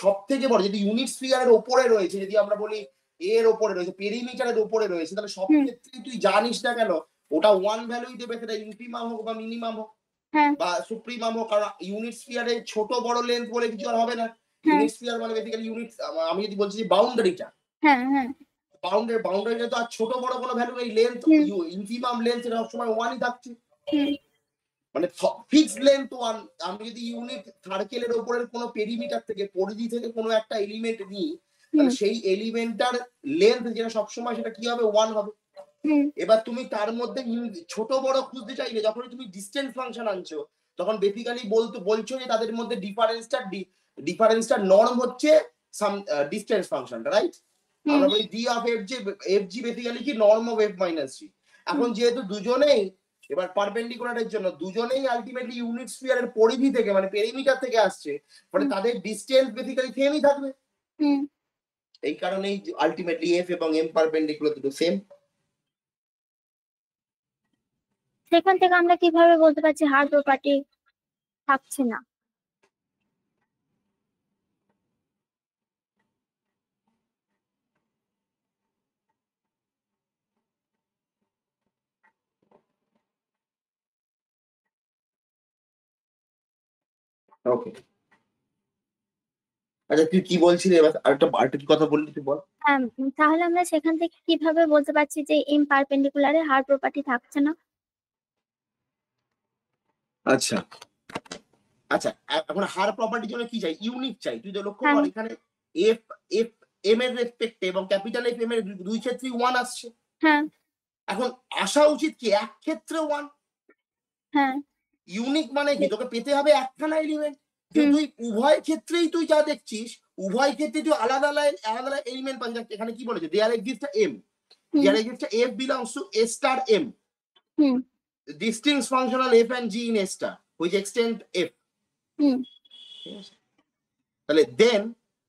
সব থেকে বড় যদি ইউনিট স্ফিয়ারের উপরে রয়েছে, যদি আমরা বলি এর উপরে রয়েছে, পেরিমিটারের উপরে রয়েছে, তাহলে সব ক্ষেত্রে তুই জানিস না কেন ওটা ওয়ান ভ্যালুই দেবে, সেটা ইনফিমাম হোক বা মিনিমাম হোক। হ্যাঁ বা সুপ্রিমাম হোক, কারণ ইউনিট স্ফিয়ারে ছোট বড় লেন্থ বলে কিছু আর হবে না। হ্যাঁ ইউনিট স্ফিয়ার মানে বেসিক্যালি ইউনিট, আমি যদি বলছি যে বাউন্ডারিটা, হ্যাঁ হ্যাঁ বাউন্ডারিটা তো আর ছোট বড় কোনো ভ্যালু নেই, লেন্থ হুম ইনফিমাম লেন্থ এটা সবসময় ওয়ানই থাকছে, হুম মানে ফিক্সড লেন্থ ওয়ান। আমি যদি ইউনিট সার্কেলের উপরের কোনো পেরিমিটার থেকে, পরিধি থেকে কোনো একটা এলিমেন্ট নিই, তাহলে হুম সেই এলিমেন্টটার লেন্থ যেটা সবসময় সেটা কি হবে, ওয়ান হবে। হুম এবার তুমি তার মধ্যে ছোট বড় খুঁজতে চাইলে, যখনই তুমি ডিস্টেন্স ফাংশন আনছো, তখন বেসিক্যালি বলছো যে তাদের মধ্যে ডিফারেন্সটা নরম হচ্ছে সাম ডিস্টেন্স ফাংশনটা, রাইট? হুম আমরা বলি D of F G basically কি নর্ম অফ এফ মাইনাস জি। এখন যেহেতু দুজনেই এবার পারপেন্ডিকুলারের জন্য দুজনেই আলটিমেটলি ইউনিট স্ফিয়ারের পরিধি থেকে মানে পেরিমিটার থেকে আসছে, ফলে তাদের ডিস্টেন্স বেসিক্যালি সেমই থাকবে। হুম এই কারণেই আলটিমেটলি এফ এবং এম পারপেন্ডিকুলার দুটো সেম। সেখান থেকে আমরা কিভাবে বলতে পারছি হার প্রপার্টি থাকছে না? ওকে, আচ্ছা তুই কি বলছিলি এবার, আরেকটা কি কথা বললি তুই বল। হ্যাঁ তাহলে আমরা সেখান থেকে কিভাবে বলতে পারছি যে এম পারপেন্ডিকুলারে হার প্রপার্টি থাকছে না? আচ্ছা আচ্ছা, এখন হার প্রপার্টির জন্য কি চাই, ইউনিক চাই। তুই তো লক্ষ্য হ্যাঁ কর এখানে এফ এফ এম এর রেসপেক্টে এবং ক্যাপিটাল এফ এম এর দুই ক্ষেত্রেই ওয়ান আসছে। হ্যাঁ এখন আসা উচিত কি এক ক্ষেত্রে ওয়ান। হ্যাঁ ইউনিক মানে কি, তোকে পেতে হবে একখানা এলিমেন্ট, কিন্তু হুম তুই উভয় ক্ষেত্রেই তুই যা দেখছিস, উভয় ক্ষেত্রে তুই আলাদা আলাদা এলিমেন্ট পান। এখানে কি বলেছে, there exist M, hmm there exist f belongs to A star M, hmm distinct functional f and g in a star which extend f। হুম তাহলে দেন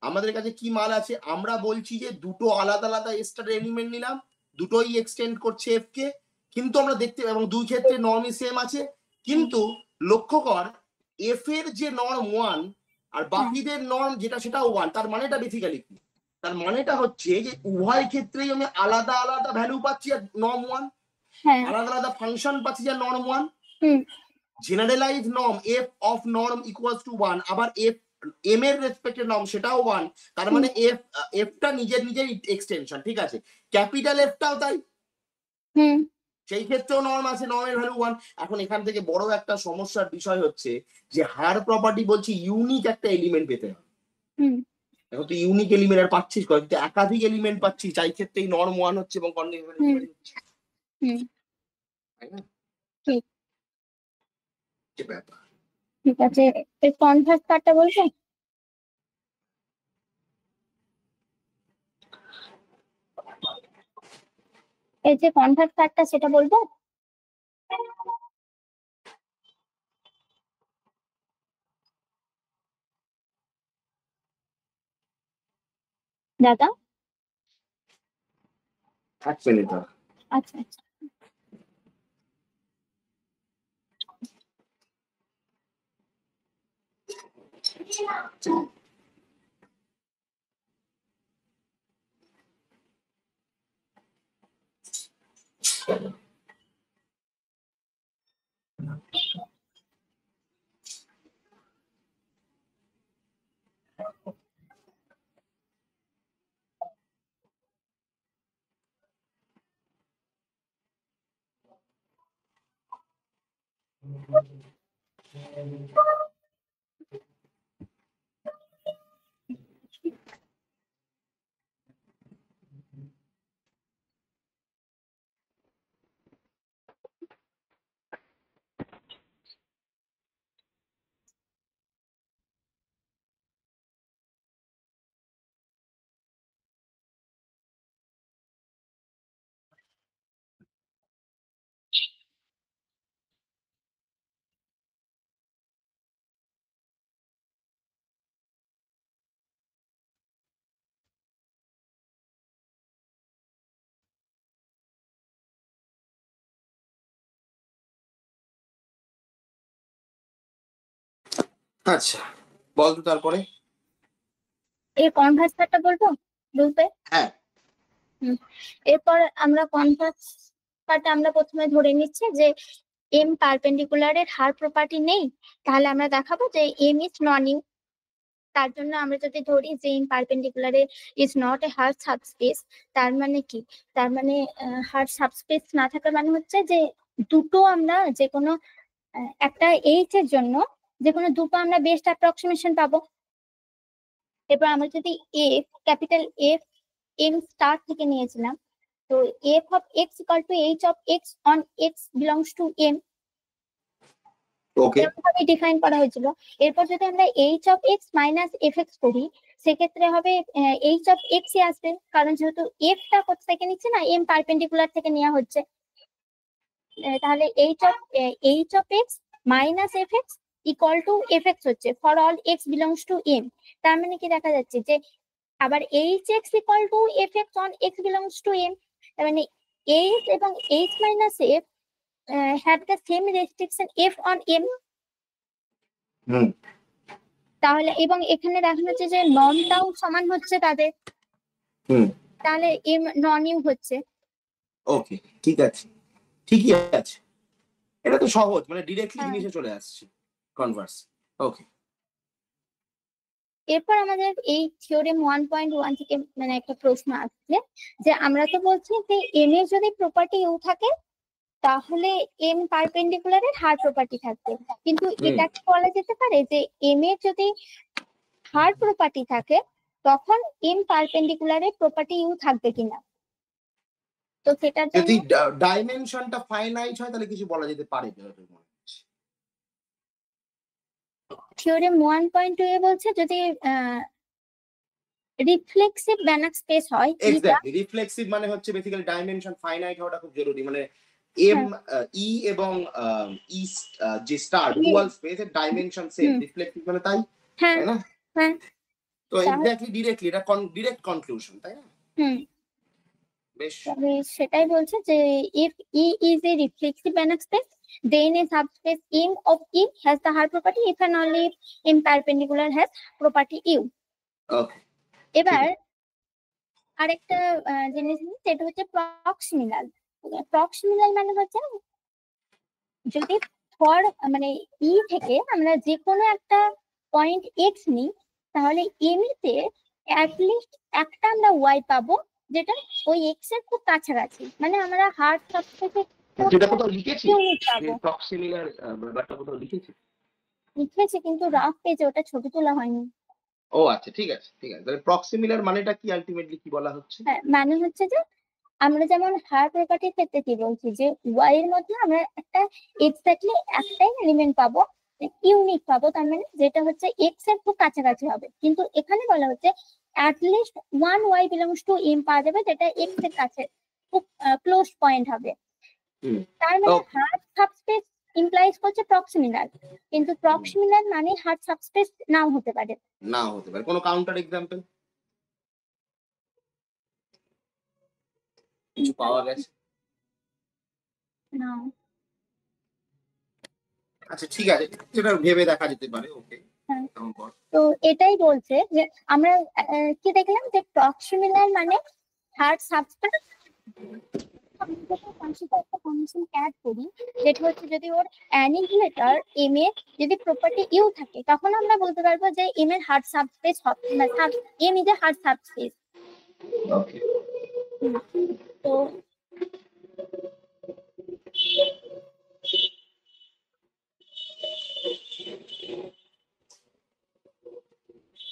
আমাদের কাছে কি মাল আছে, আমরা বলছি যে দুটো আলাদা আলাদা স্টার এলিমেন্ট নিলাম, দুটোই এক্সটেন্ড করছে এফ কে, কিন্তু আমরা দেখতে, এবং দুই ক্ষেত্রে নর্মই সেম আছে, কিন্তু লক্ষ্য কর এফ এর যে নর্ম ওয়ান আর বাকিদের নর্ম যেটা সেটাও ওয়ান। তার মানেটা বেসিক্যালি কি, তার মানেটা হচ্ছে যে উভয় ক্ষেত্রেই আমি আলাদা আলাদা ভ্যালু পাচ্ছি আর নর্ম ওয়ান, হ্যাঁ আলাদা আলাদা ফাংশন পাচ্ছি আর norm one. Hmm generalise norm F of norm equals to one, আবার এফ এম এর রেসপেক্টেড নর্ম সেটাও ওয়ান। তার মানে এফটা নিজের নিজের এক্সটেনশন, ঠিক আছে? ক্যাপিটাল এফটাও তাই, হুম সেই ক্ষেত্রেও নর্ম আছে, নর্মের ভ্যালু ওয়ান। এখন এখান থেকে বড় একটা সমস্যার বিষয় হচ্ছে যে হার প্রপার্টি বলছি ইউনিক একটা এলিমেন্ট পেতে হবে। হুম এখন তুই ইউনিক এলিমেন্ট আর পাচ্ছিস কয়, কিন্তু একাধিক এলিমেন্ট পাচ্ছিস, যাই ক্ষেত্রেই নর্ম ওয়ান হচ্ছে এবং কন্ডিশন হুম হুম তাই না? ঠিক যে ব্যাপার। ঠিক আছে, এর কনভার্স পার্টটা বলবে? এই যে কনভার্স পার্টটা সেটা বলবো? দাদা এক মিনিট দাঁড়া। আচ্ছা আচ্ছা। আচ্ছা বল তো তারপরে। এর কনভার্স পার্টটা বলবো রূপে? হ্যাঁ এরপর আমরা কনভার্স পার্টে আমরা প্রথমে ধরে নিচ্ছি যে এম পারপেন্ডিকুলারের হার প্রপার্টি নেই, তাহলে আমরা দেখাবো যে এম ইজ নন ইউ। তার জন্য আমরা যদি ধরি যে এম পারপেন্ডিকুলারে is not a hard subspace, তার মানে কি? তার মানে হার্ড সাবস্পেস না থাকার মানে হচ্ছে যে দুটো আমরা যে কোনো একটা এইচ এর জন্য যে কোনো দুটো আমরা বেস্ট অ্যাপ্রক্সিমেশন পাবো। এবার আমরা যদি F capital F M star থেকে নিয়েছিলাম, তো F of x equal to H of X on X belongs to M, okay এরকম ভাবে ডিফাইন করা হয়েছিল। এরপর যদি আমরা H of X minus F X করি, সেক্ষেত্রে হবে এইচ অফ এক্স আসবে, কারণ যেহেতু এফটা কোথা থেকে নিচ্ছে না, এম পারপেন্ডিকুলার থেকে নেওয়া হচ্ছে। তাহলে H of X minus F X equal to F X হচ্ছে for all x belongs to M. তার মানে কি দেখা যাচ্ছে যে আবার H X equal to F X on X belongs to M, তার মানে এইচ এবং H minus F have the same restriction F on M. Hmm তাহলে এবং এখানে দেখা যাচ্ছে যে ননটাও সমান হচ্ছে তাদের, হুম তাহলে এম নন ইউ হচ্ছে। ওকে ঠিক আছে, ঠিকই আছে। এটা তো সহজ, মানে ডিরেক্টলি হ্যাঁ। জিনিসে চলে আসছে কনভার্স। ওকে এরপর আমাদের এই থিওরেম 1.1 থেকে মানে একটা প্রশ্ন আসছে যে আমরা তো বলছি যে এম এর যদি প্রপার্টি ইউ থাকে তাহলে এম পারপেন্ডিকুলারের হার প্রপার্টি থাকবে, কিন্তু এটা কি বলা যেতে পারে যে এম এর যদি হার প্রপার্টি থাকে তখন এম পারপেন্ডিকুলারের প্রপার্টি ইউ থাকবে কিনা? তো সেটার জন্য যদি ডাইমেনশনটা ফাইনাইট হয় তাহলে কিছু বলা যেতে পারে। থিওরেম 1.2 এ বলছে যদি রিফ্লেক্সিভ ব্যানাক স্পেস হয়, এক্স্যাক্টলি, রিফ্লেক্সিভ মানে হচ্ছে বেসিক্যালি ডাইমেনশন ফাইনাইট হওয়াটা খুব জরুরি, মানে এম ই এবং ই যে স্টার ডুয়াল স্পেসের ডাইমেনশন সেম, রিফ্লেক্সিভ মানে তাই তাই না? হ্যাঁ তো এক্স্যাক্টলি ডিরেক্টলি এটা ডিরেক্ট কনক্লুশন, তাই না? বেশ, সেটাই বলছে যে if E is a reflexive Banach space, then a subspace M of E has the Hart property if and only if M perpendicular has property U. ওকে এবার আরেকটা জিনিস সেটা হচ্ছে প্রক্সিমিলাল। প্রক্সিমিলাল মানে হচ্ছে যদি ফর মানে ই থেকে আমরা যে কোনো একটা পয়েন্ট এক্স নিই, তাহলে এম তে অ্যাটলিস্ট একটা আমরা ওয়াই পাবো যেটা ওই এক্স এর খুব কাছাকাছি, মানে আমরা হার্ড সাবস্পেসে যেটা কোথাও লিখেছি পাবো। প্রক্সিমিলার ব্যাপারটা কোথাও লিখেছি, লিখেছি কিন্তু রাফ পেজে ওটা ছবি তোলা হয়নি। ও আচ্ছা ঠিক আছে ঠিক আছে, তাহলে প্রক্সিমিলার মানেটা কি, আলটিমেটলি কি বলা হচ্ছে? হ্যাঁ, মানে হচ্ছে যে আমরা যেমন হার প্রপার্টির ক্ষেত্রে কি বলছি যে ওয়াই এর মধ্যে আমরা একটা এক্স্যাক্টলি একটাই এলিমেন্ট পাবো, ইউনিক পাবো, তার মানে যেটা হচ্ছে এক্স এর খুব কাছাকাছি হবে, কিন্তু এখানে বলা হচ্ছে at least one y belongs to M পাওয়া যাবে যেটা এক্স এর কাছে খুব ক্লোজ পয়েন্ট হবে। তার মানে হার্ড সাবস্পেস ইমপ্লাইজ করছে প্রক্সিমিলার, কিন্তু প্রক্সিমিলার মানে হার্ড সাবস্পেস নাও হতে পারে। কোনো কাউন্টার এক্সাম্পল কিছু পাওয়া গেছে? না। আচ্ছা ঠিক আছে, যেটা ভেবে দেখা যেতে পারে। ওকে তো এটাই বলছে যে আমরা কি দেখলাম যে প্রক্সিমিলার মানে হার্ড সাবস্পেস, একটা কন্ডিশন অ্যাড করি যেটা হচ্ছে যদি ওর অ্যানিহিলেটর এম এর যদি প্রপার্টি ইউ থাকে তখন আমরা বলতে পারবো যে এম এর হার্ড সাবস্পেস হবে, M is a hard subspace. Okay তো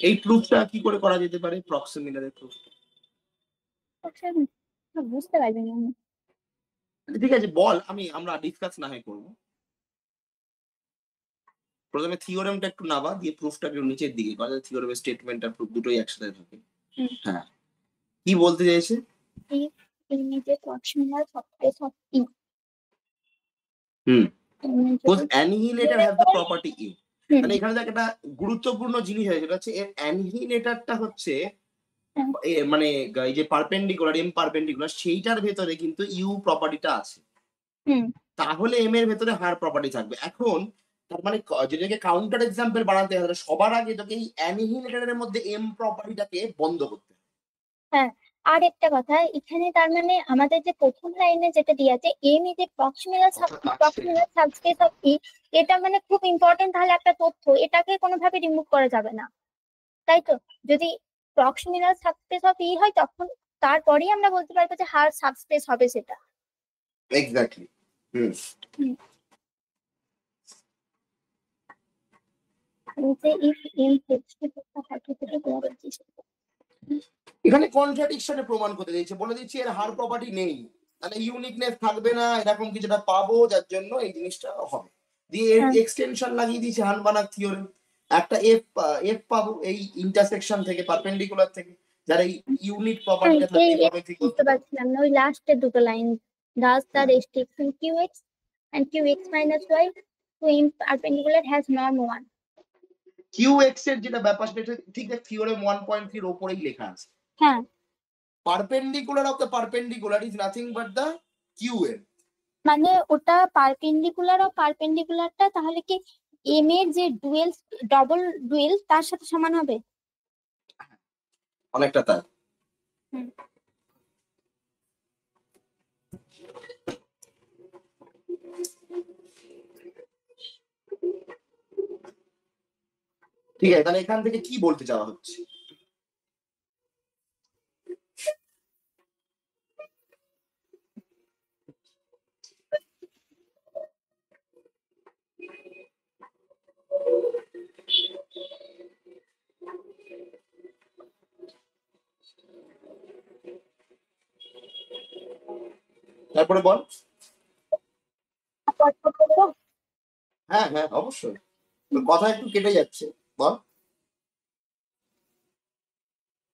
এই প্রুফটা কি করে করা যেতে পারে, প্রক্সিমিলারের প্রুফ? বুঝতে পারবেন আমি। ঠিক আছে বল, আমরা ডিসকাস না হয় করবো। প্রথমে থিওরেমটা একটু নাবা, দিয়ে প্রুফটা একটু নিচের দিকে করা, থিওরেমের স্টেটমেন্ট আর প্রুফ দুটোই একসাথে থাকে। হ্যাঁ, কি বলতে চাইছে? অ্যানিহিলেটর হ্যাভ দ্য প্রপার্টি ইউ, মানে এখানে দেখ একটা গুরুত্বপূর্ণ জিনিস হয়, সেটা হচ্ছে এর অ্যানিহিলেটরটা হচ্ছে মানে এই যে পারপেন্ডিকুলার এম পারপেন্ডিকুলার সেইটার ভেতরে কিন্তু ইউ প্রপার্টিটা আছে, তাহলে এম এর ভেতরে হার প্রপার্টি থাকবে। এখন তার মানে যেটাকে কাউন্টার এক্সাম্পল বানাতে হবে, সবার আগে তোকে এই অ্যানিহিলেটরের মধ্যে এম প্রপার্টিটাকে বন্ধ করতে হবে। হ্যাঁ, আর একটা কথা এখানে, তার মানে আমাদের যে প্রথম লাইনে যেটা দিয়ে আছে M is a proximal subspace of E, এটা মানে খুব ইম্পর্টেন্ট তাহলে একটা তথ্য, এটাকে কোনোভাবে রিমুভ করা যাবে না, তাই তো? যদি প্রক্সিমাল সাবস্পেস অফ ই হয় তখন তারপরেই আমরা বলতে পারবো যে হার সাবস্পেস হবে সেটা। এক্স্যাক্টলি। হুম। যে ইফ এম টেক্সট এখানে কন্ট্রাডিকশনে প্রমাণ করতে দিয়েছে, বলে দিচ্ছি এর হার প্রপার্টি নেই, তাহলে ইউনিকনেস থাকবে না, এরকম কিছুটা পাবো যার জন্য এই জিনিসটা হবে। দিয়ে এর এক্সটেনশন লাগিয়ে দিয়েছে হানবানাক থিওরেম, একটা এফ এফ পাবো এই ইন্টারসেকশন থেকে, পারপেন্ডিকুলার থেকে, যার এই ইউনিট প্রপার্টিটা থাকবে এইভাবে ঠিক বুঝতে পারছিলাম না, ওই লাস্টের দুটো line, does the restriction qx and qx minus y to m perpendicular has norm 1. qx এর যেটা ব্যাপার সেটা ঠিক আছে, থিওরেম 1.3 এর উপরেই লেখা আছে। হ্যাঁ, perpendicular of the perpendicular is nothing but the qm, মানে ওটা পারপেন্ডিকুলার আর পারপেন্ডিকুলারটা তাহলে কি এম এর যে ডুয়েল, ডবল ডুয়েল তার সাথে সমান হবে? অনেকটা তাই। ঠিক আছে, তাহলে এখান থেকে কি বলতে চাওয়া হচ্ছে? তারপরে বল। হ্যাঁ হ্যাঁ অবশ্যই, তোর কথা একটু কেটে যাচ্ছে, বল।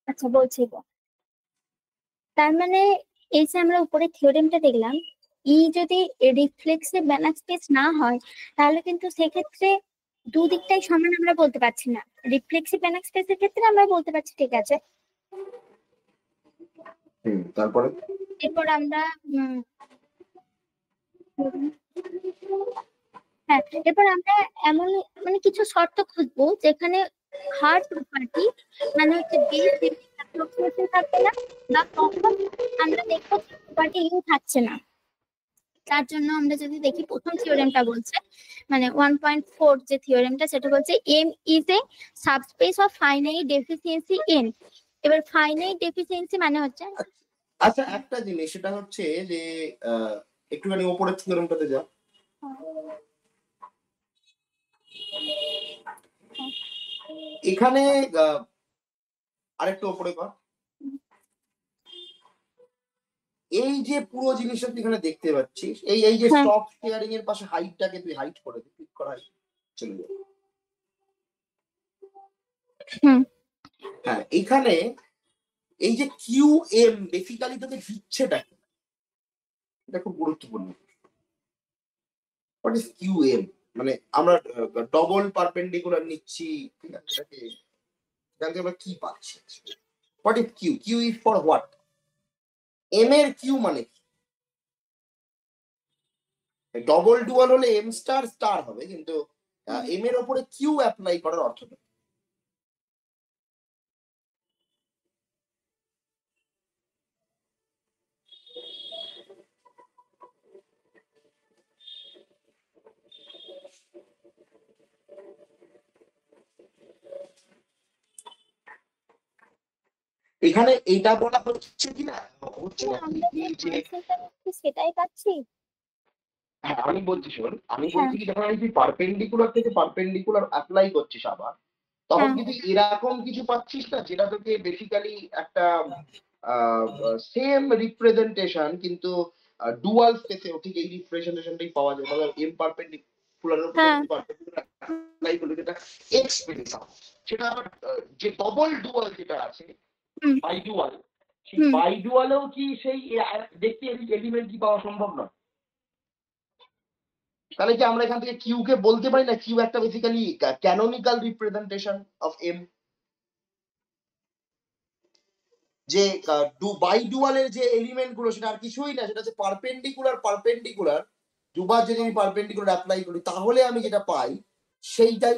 আচ্ছা বলছি গো, তার মানে এই যে আমরা উপরে থিওরেমটা দেখলাম, ই যদি রিফ্লেক্সিভ ব্যানাক স্পেস না হয় তাহলে কিন্তু সেক্ষেত্রে দুদিকটাই সমান আমরা বলতে পারছি না। রিফ্লেক্সিভ ব্যানাক স্পেসের ক্ষেত্রে আমরা বলতে পারছি ঠিক আছে, তারপরে এরপর আমরা হ্যাঁ, এরপর আমরা এমন মানে কিছু শর্ত খুঁজবো যেখানে হার প্রপার্টি মানে হচ্ছে বেস অ্যাপ্রক্সিমেশন থাকবে না, বা কখন আমরা দেখবো প্রপার্টি ইউ থাকছে না। তার জন্য আমরা যদি দেখি প্রথম থিওরেমটা বলছে, মানে 1.4 যে থিওরেমটা সেটা বলছে M is a subspace of finite deficiency N. এবার ফাইনাইট ডেফিসিয়েন্সি মানে হচ্ছে, আচ্ছা একটা জিনিস সেটা হচ্ছে যে একটুখানি ওপরের থিওরেমটাতে যা, এখানে আরেকটু ওপরে কর। এই যে পুরো জিনিসটা তুই এখানে দেখতে পাচ্ছিস, এই এই যে স্টপ শেয়ারিং এর পাশে হাইটটাকে তুই হাইট করে দে, ক্লিক করা চলে যাবে। হ্যাঁ, এখানে এই যে কিউ এম বেসিক্যালি তোকে দিচ্ছেটা কি, এটা খুব গুরুত্বপূর্ণ। What is Q M? মানে আমরা ডবল পারপেন্ডিকুলার নিচ্ছি, ঠিক আছে, এটাকে এখান আমরা কি পাচ্ছি? What is Q? Q is for what? M এর কিউ মানে কি? ডবল ডুয়াল হলে এম স্টার স্টার হবে, কিন্তু এম এর উপরে কিউ অ্যাপ্লাই করার অর্থ নেই। এখানে এটা বলা হচ্ছে কি না, হচ্ছে সেটাই পাচ্ছি। হ্যাঁ আমি বলছি শোন, আমি বলছি কি, যখন আমি পারপেন্ডিকুলার থেকে পারপেন্ডিকুলার অ্যাপ্লাই করছিস আবার, তখন কিন্তু এরকম কিছু পাচ্ছিস না যেটা তোকে বেসিক্যালি একটা সেম রিপ্রেজেন্টেশন কিন্তু ডুয়াল স্পেসেও ঠিক এই রিপ্রেজেন্টেশনটাই পাওয়া যায়। মানে এম পারপেন্ডিকুলারের উপর পারপেন্ডিকুলার অ্যাপ্লাই করলে যেটা এক্স পেয়ে যাও, সেটা আবার যে ডবল ডুয়াল যেটা আছে বাই ডুয়াল, সেই বাই ডুয়ালেও কি সেই দেখতে এলিমেন্ট কি পাওয়া সম্ভব নয়? তাহলে কি আমরা এখান থেকে কিউ কে বলতে পারি না কিউ একটা basically canonical representation of M? যে বাই ডুয়ালের যে এলিমেন্ট গুলো সেটা আর কিছুই না, সেটা হচ্ছে পারপেন্ডিকুলার পারপেন্ডিকুলার, দুবার যদি আমি পারপেন্ডিকুলার অ্যাপ্লাই করি তাহলে আমি যেটা পাই সেইটাই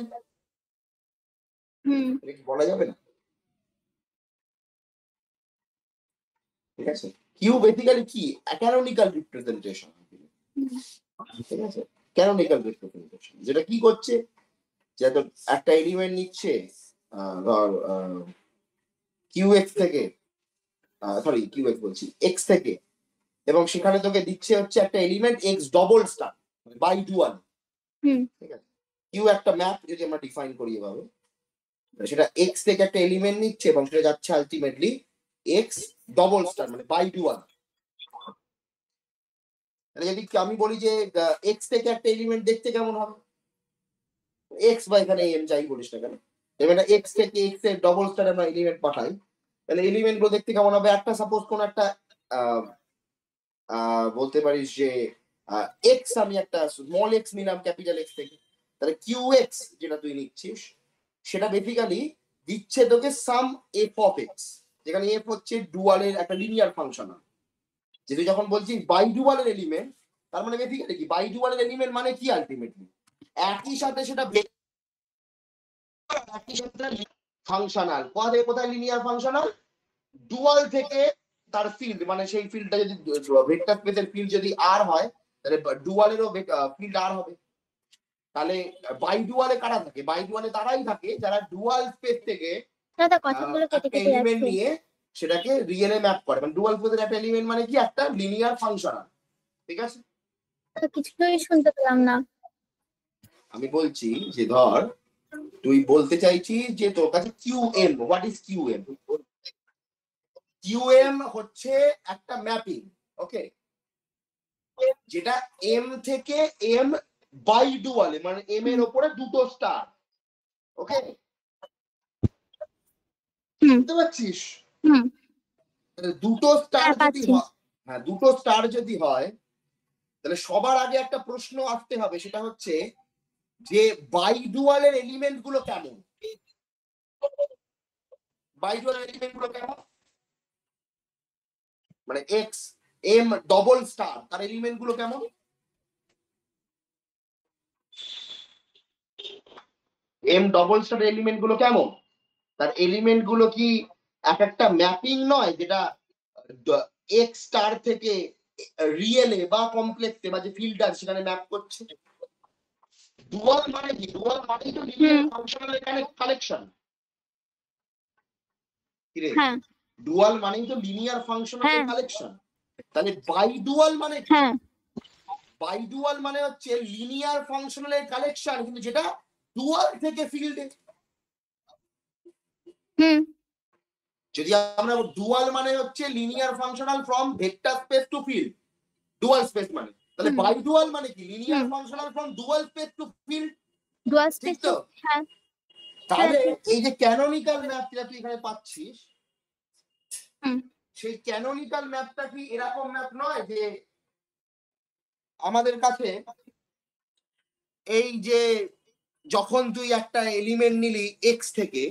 বলা যাবে না। ঠিক আছে? কিউ বেসিক্যালি কি ক্যানোনিক্যাল রিপ্রেজেন্টেশন, ঠিক আছে? ক্যানোনিক্যাল রিপ্রেজেন্টেশন যেটা কি করছে, যে একটা এলিমেন্ট নিচ্ছে ধর কিউ এক্স থেকে, সরি কিউ এক্স বলছি এক্স থেকে, এবং সেখানে তোকে দিচ্ছে হচ্ছে একটা element x double star by dual, ঠিক আছে? কিউ একটা ম্যাপ যদি আমরা ডিফাইন করি এভাবে, সেটা এক্স থেকে একটা এলিমেন্ট নিচ্ছে এবং সেটা যাচ্ছে আলটিমেটলি এক্স ডবল স্টার মানে বাই ডুয়াল। যদি আমি বলি যে এক্স থেকে একটা এলিমেন্ট দেখতে কেমন হবে, এক্স বা এখানে এম যাই বলিস না কেন, এবার এক্স থেকে এক্স এর ডবল স্টার আমরা এলিমেন্ট পাঠাই, তাহলে এলিমেন্ট গুলো দেখতে কেমন হবে? একটা সাপোজ কোন একটা বলতে পারিস যে এক্স, আমি একটা স্মল এক্স নিলাম ক্যাপিটাল এক্স থেকে, তাহলে কিউ এক্স যেটা তুই নিচ্ছিস সেটা বেসিক্যালি দিচ্ছে তোকে সাম এফ অফ এক্স, যেখানে এফ হচ্ছে ডুয়ালের একটা লিনিয়ার ফাংশন। যেহেতু যখন বলছি বাই ডুয়ালের এলিমেন্ট, তার মানে বেসিক্যালি কি বাই ডুয়ালের এলিমেন্ট মানে কি আলটিমেটলি একই সাথে সেটা একই সাথে ফাংশনাল। কোথায় লিনিয়ার ফাংশনাল? ডুয়াল থেকে তার ফিল্ড, মানে সেই ফিল্ডটা যদি ভেক্টর স্পেসের ফিল্ড যদি আর হয়, তাহলে ডুয়ালেরও ফিল্ড আর হবে। তাহলে বাই ডুয়ালে কারা থাকে? বাই ডুয়ালে তারাই থাকে যারা ডুয়াল স্পেস থেকে একটা এলিমেন্ট নিয়ে সেটাকে রিয়েলে ম্যাপ করে। মানে ডুয়াল স্পেসের একটা এলিমেন্ট মানে কি একটা লিনিয়ার ফাংশনাল, ঠিক আছে? কিছুই শুনতে পেলাম না। আমি বলছি যে ধর তুই বলতে চাইছিস যে তোর কাছে QM, what is QM? QM হচ্ছে একটা ম্যাপিং, ওকে, যেটা এম থেকে এম বাই ডুয়ালে, মানে এম এর উপরে দুটো স্টার, ওকে, বুঝতে পারছিস? দুটো স্টার যদি হয়, হ্যাঁ দুটো স্টার যদি হয়, তাহলে সবার আগে একটা প্রশ্ন আসতে হবে, সেটা হচ্ছে যে বাই ডুয়ালের এলিমেন্ট গুলো কেমন? বাই ডুয়ালের এলিমেন্ট গুলো কেমন? মানে এক্স এম ডবল স্টার তার এলিমেন্ট গুলো কেমন? এম ডবল স্টার এলিমেন্ট গুলো কেমন? তার এলিমেন্ট গুলো কি এক একটা ম্যাপিং নয়, যেটা এক্স স্টার থেকে রিয়েলে বা কমপ্লেক্সে বা যে ফিল্ড আছে সেখানে ম্যাপ করছে? ডুয়াল মানে কি? ডুয়াল মানে তো লিনিয়ার ফাংশনাল কালেকশন। কি রে, ডুয়াল মানেই তো লিনিয়ার ফাংশনাল কালেকশন। তাহলে বাই ডুয়াল মানে কি? বাই ডুয়াল মানে হচ্ছে লিনিয়ার ফাংশনালের কালেকশন, কিন্তু যেটা ডুয়াল থেকে ফিল্ডে। যদি আমরা ডুয়াল মানে হচ্ছে linear functional from vector space to field, dual space মানে, তাহলে বাই ডুয়াল মানে কি? Linear functional from dual space to field, dual space তো? হ্যাঁ। তাহলে এই যে ক্যানোনিক্যাল ম্যাপ যেটা তুই এখানে পাচ্ছিস, সেই ক্যানোনিক্যাল ম্যাপটা কি এরকম ম্যাপ নয় যে আমাদের কাছে এই যে যখন তুই একটা এলিমেন্ট নিলি এক্স থেকে,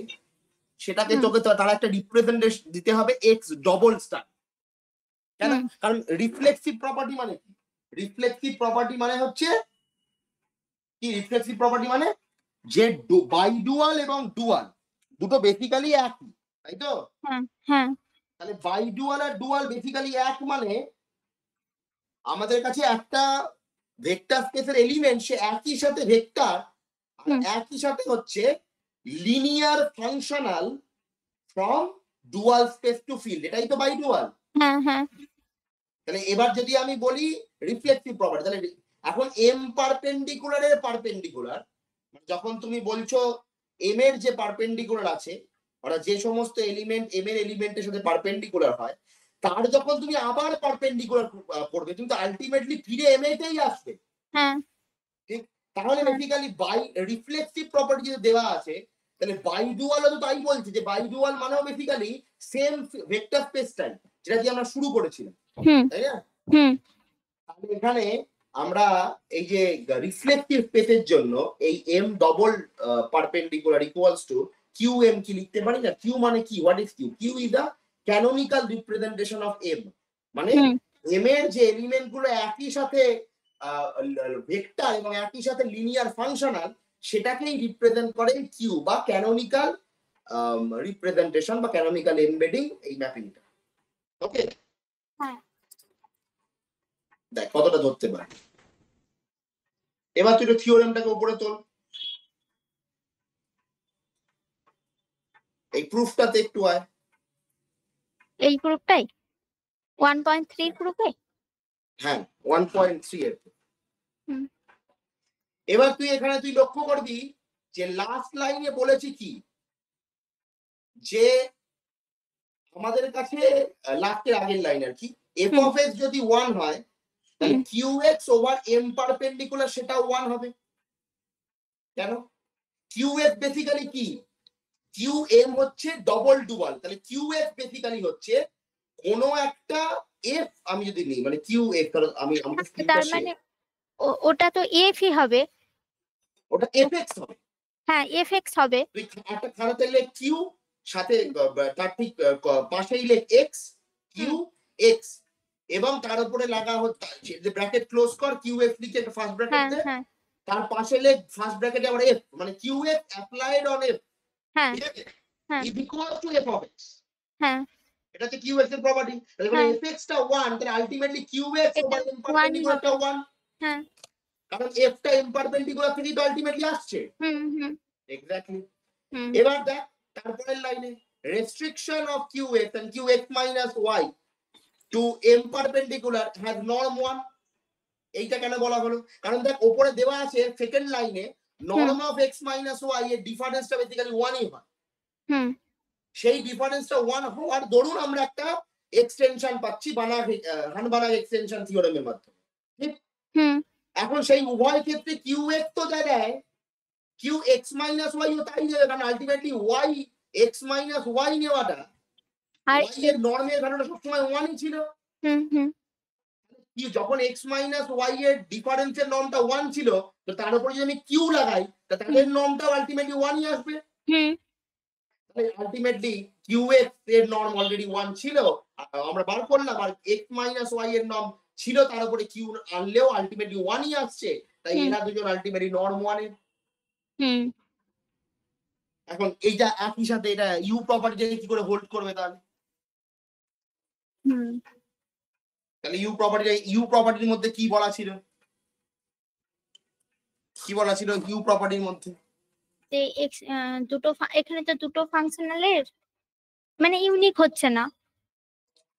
সেটাকে তোকে তার একটা রিপ্রেজেন্টেশন দিতে হবে এক্স ডবল স্টার, কেন? কারণ রিফ্লেক্সিভ প্রপার্টি মানে কি? রিফ্লেক্সিভ প্রপার্টি মানে হচ্ছে কি? রিফ্লেক্সিভ প্রপার্টি মানে যে বাই ডুয়াল এবং ডুয়াল দুটো বেসিক্যালি একই, তাই তো? তাহলে বাই ডুয়াল আর ডুয়াল বেসিক্যালি এক, মানে আমাদের কাছে একটা ভেক্টর স্পেসের এলিমেন্ট সে একই সাথে ভেক্টর আর একই সাথে হচ্ছে linear functional from dual space to field, এটাই তো বাই ডুয়াল। তাহলে এবার যদি আমি বলি রিফ্লেক্সিভ প্রপার্টি, তাহলে এখন এম পারপেন্ডিকুলারের পারপেন্ডিকুলার, যখন তুমি বলছো এম এর যে পারপেন্ডিকুলার আছে, অর্থাৎ যে সমস্ত এলিমেন্ট এম এর এলিমেন্টের সাথে পারপেন্ডিকুলার হয়, তার যখন তুমি আবার পারপেন্ডিকুলার করবে, তুমি তো আলটিমেটলি ফিরে এম এতেই আসবে, ঠিক? তাহলে বেসিক্যালি বাই রিফ্লেক্সিভ প্রপার্টি যদি দেওয়া আছে, তাহলে বাই ডুয়ালও তো তাই বলছে, যে বাই ডুয়াল মানেও বেসিক্যালি সেম ভেক্টর স্পেসটাই যেটা দিয়ে আমরা শুরু করেছিলাম, তাই না? তাহলে এখানে আমরা এই যে রিফ্লেক্টিভ স্পেসের জন্য এই M double perpendicular equals to Q M কি লিখতে পারি না? কিউ মানে কি? What is Q? Q is the canonical representation of M, মানে এম এর যে এলিমেন্ট গুলো একই সাথে ভেক্টর এবং একই সাথে লিনিয়ার ফাংশনাল, সেটাকেই রিপ্রেজেন্ট করে কিউ বা ক্যানোনিক্যাল রিপ্রেজেন্টেশন বা ক্যানোনিক্যাল এমবেডিং, এই ম্যাপিংটা, ওকে? হ্যাঁ দেখ কতটা ধরতে পারে। এবার তুই থিওরেমটাকে উপরে তোল, এই প্রুফটাতে একটু আয়। এই গ্রুপটাই 1.3 গ্রুপে। হ্যাঁ 1.3 এর। হুম এবার তুই এখানে তুই লক্ষ্য করবি যে লাস্ট লাইনে বলেছি কি, যে আমাদের কাছে লাস্টের আগের লাইন আর কি, এফ অফ এক্স যদি 1 হয় তাহলে Q X over M perpendicular সেটাও 1 হবে। কেন? কিউ এক্স বেসিক্যালি কি, কিউ এম হচ্ছে ডবল ডুয়াল, তাহলে কিউ এক্স বেসিক্যালি হচ্ছে কোনো একটা এফ আমি যদি নিই, মানে কিউ এফ, কারণ আমি আমাকে তার মানে ওটা তো এফই হবে। ওটা এফ এক্স হবে। হ্যাঁ এফ এক্স হবে। তুই একটা খাতাতে লেখ কিউ, সাথে তার ঠিক পাশেই লেখ এক্স, কিউ এক্স, এবং তার উপরে লাগা হচ্ছে ব্র্যাকেট ক্লোজ কর, কিউ এক্স লিখে একটা ফার্স্ট ব্র্যাকেট হ্যাঁ দে, হ্যাঁ তার পাশে লেখ ফার্স্ট ব্র্যাকেটে আবার এফ, মানে Q X applied on F, হ্যাঁ ঠিক আছে, হ্যাঁ is equal to F of X. হ্যাঁ এটা হচ্ছে কিউ এক্স এর প্রপার্টি। তাহলে হ্যাঁ এফ এক্স টা 1, তাহলে আলটিমেটলি কিউ এক্স এটা ওভার এম 1ই পারপেন্ডিকুলারটা হবে। 1, হ্যাঁ কারণ এফটা এম পারপেন্ডিকুলার থেকেই তো আলটিমেটলি আসছে। হুম হুম এক্স্যাক্টলি। হুম এবার দেখ তারপরের লাইনে, restriction of qx and qx minus y to m perpendicular has norm 1। এইটা কেন বলা হলো, কারণ দেখ উপরে দেওয়া আছে সেকেন্ড লাইনে norm of x minus y এর ডিফারেন্সটা বেসিক্যালি 1ই হয়। হুম সেই ডিফারেন্সটা 1 হওয়ার দরুন আমরা একটা এক্সটেনশন পাচ্ছি হানবানাগ এক্সটেনশন থিওরেমের মাধ্যমে, ঠিক? হুম এখন সেই উভয় ক্ষেত্রে qx তো যা দেয়, qx minus y ও তাই দেবে, কারণ ultimately y x minus y নেওয়াটা আর y এর নরমের ভ্যালুটা সবসময় 1ই ছিল। হুম হুম কি যখন x মাইনাস y এর ডিফারেন্সের নর্মটা 1 ছিল, তো তার উপর যদি আমি q লাগাই তাহলে নর্মটাও আলটিমেটলি 1ই আসবে। হুম তাহলে আলটিমেটলি qx এর নর্ম অলরেডি 1 ছিল, আমরা বার করলাম, আর x মাইনাস y এর নর্ম ছিল, তার উপরে q আনলেও আলটিমেটলি 1ই আসছে, তাই এরা দুজন আলটিমেটলি নর্ম 1 এর। হুম এখন এইটা একই সাথে এটা u প্রপার্টি কি করে হোল্ড করবে তাহলে? হুম তাহলে ইউ প্রপার্টির মধ্যে কি বলা ছিল, কি বলা ছিল ইউ প্রপার্টির মধ্যে? যে দুটো এখানে তো দুটো ফাংশনালের মানে ইউনিক হচ্ছে না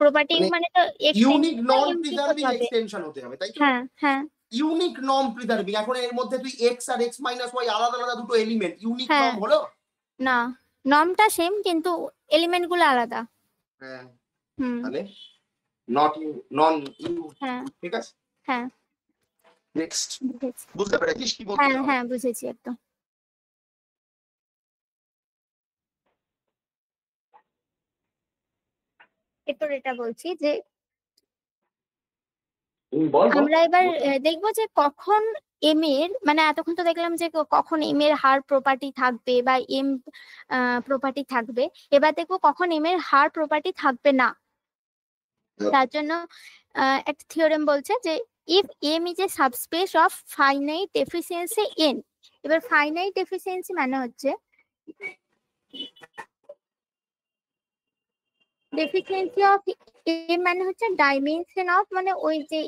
প্রপার্টি, মানে তো ইউনিক নন ইউনিক হতে প্রিজার্ভিং হবে। এক্সটেনশন হতে হবে, তাই তো? হ্যাঁ হ্যাঁ ইউনিক নন প্রিজার্ভিং, এখন এর মধ্যে তুই এক্স আর এক্স মাইনাস ওয়াই আলাদা আলাদা দুটো এলিমেন্ট, ইউনিক হ্যাঁ নর্ম হলো না, নর্মটা সেম কিন্তু এলিমেন্ট গুলো আলাদা। হ্যাঁ, হুম তাহলে নট ইউ, নন ইউ, হ্যাঁ ঠিক আছে। হ্যাঁ নেক্সট, বুঝেছি। বুঝতে পেরেছিস কি বলতে হ্যাঁ হবে? হ্যাঁ বুঝেছি একদম। এরপর এটা বলছি যে বল বল। আমরা এবার দেখবো যে কখন এম এর, মানে এতক্ষণ তো দেখলাম যে কখন এম এর হার প্রপার্টি থাকবে বা এম প্রপার্টি থাকবে, এবার দেখবো কখন এম এর হার প্রপার্টি থাকবে না। তার জন্য একটা থিওরেম বলছে যে if M is a subspace of finite efficiency N. এবার ফাইনাইট এফিসিয়েন্সি মানে হচ্ছে ডেফিসিয়েন্সি অফ এম মানে হচ্ছে ডাইমেনশন অফ, মানে ওই যে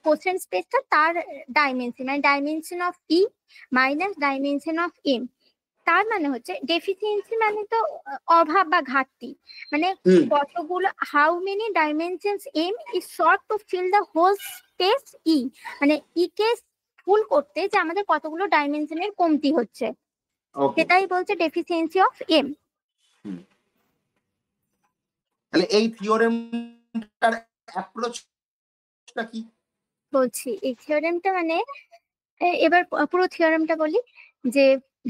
কোশ্চেন স্পেসটা তার ডাইমেনশন, মানে dimension of E minus dimension of M. তার মানে হচ্ছে ডেফিসিয়েন্সি মানে তো অভাব বা ঘাটতি, মানে কতগুলো, how many dimensions M is short to fill the whole space E, মানে ই কে ফুল করতে যে আমাদের কতগুলো ডাইমেনশনের কমতি হচ্ছে, সেটাই বলছে ডেফিসিয়েন্সি অফ এম। তাহলে এই থিওরেমটার অ্যাপ্রোচটা কি? বলছি এই থিওরেমটা মানে এবার পুরো থিওরেমটা বলি, যে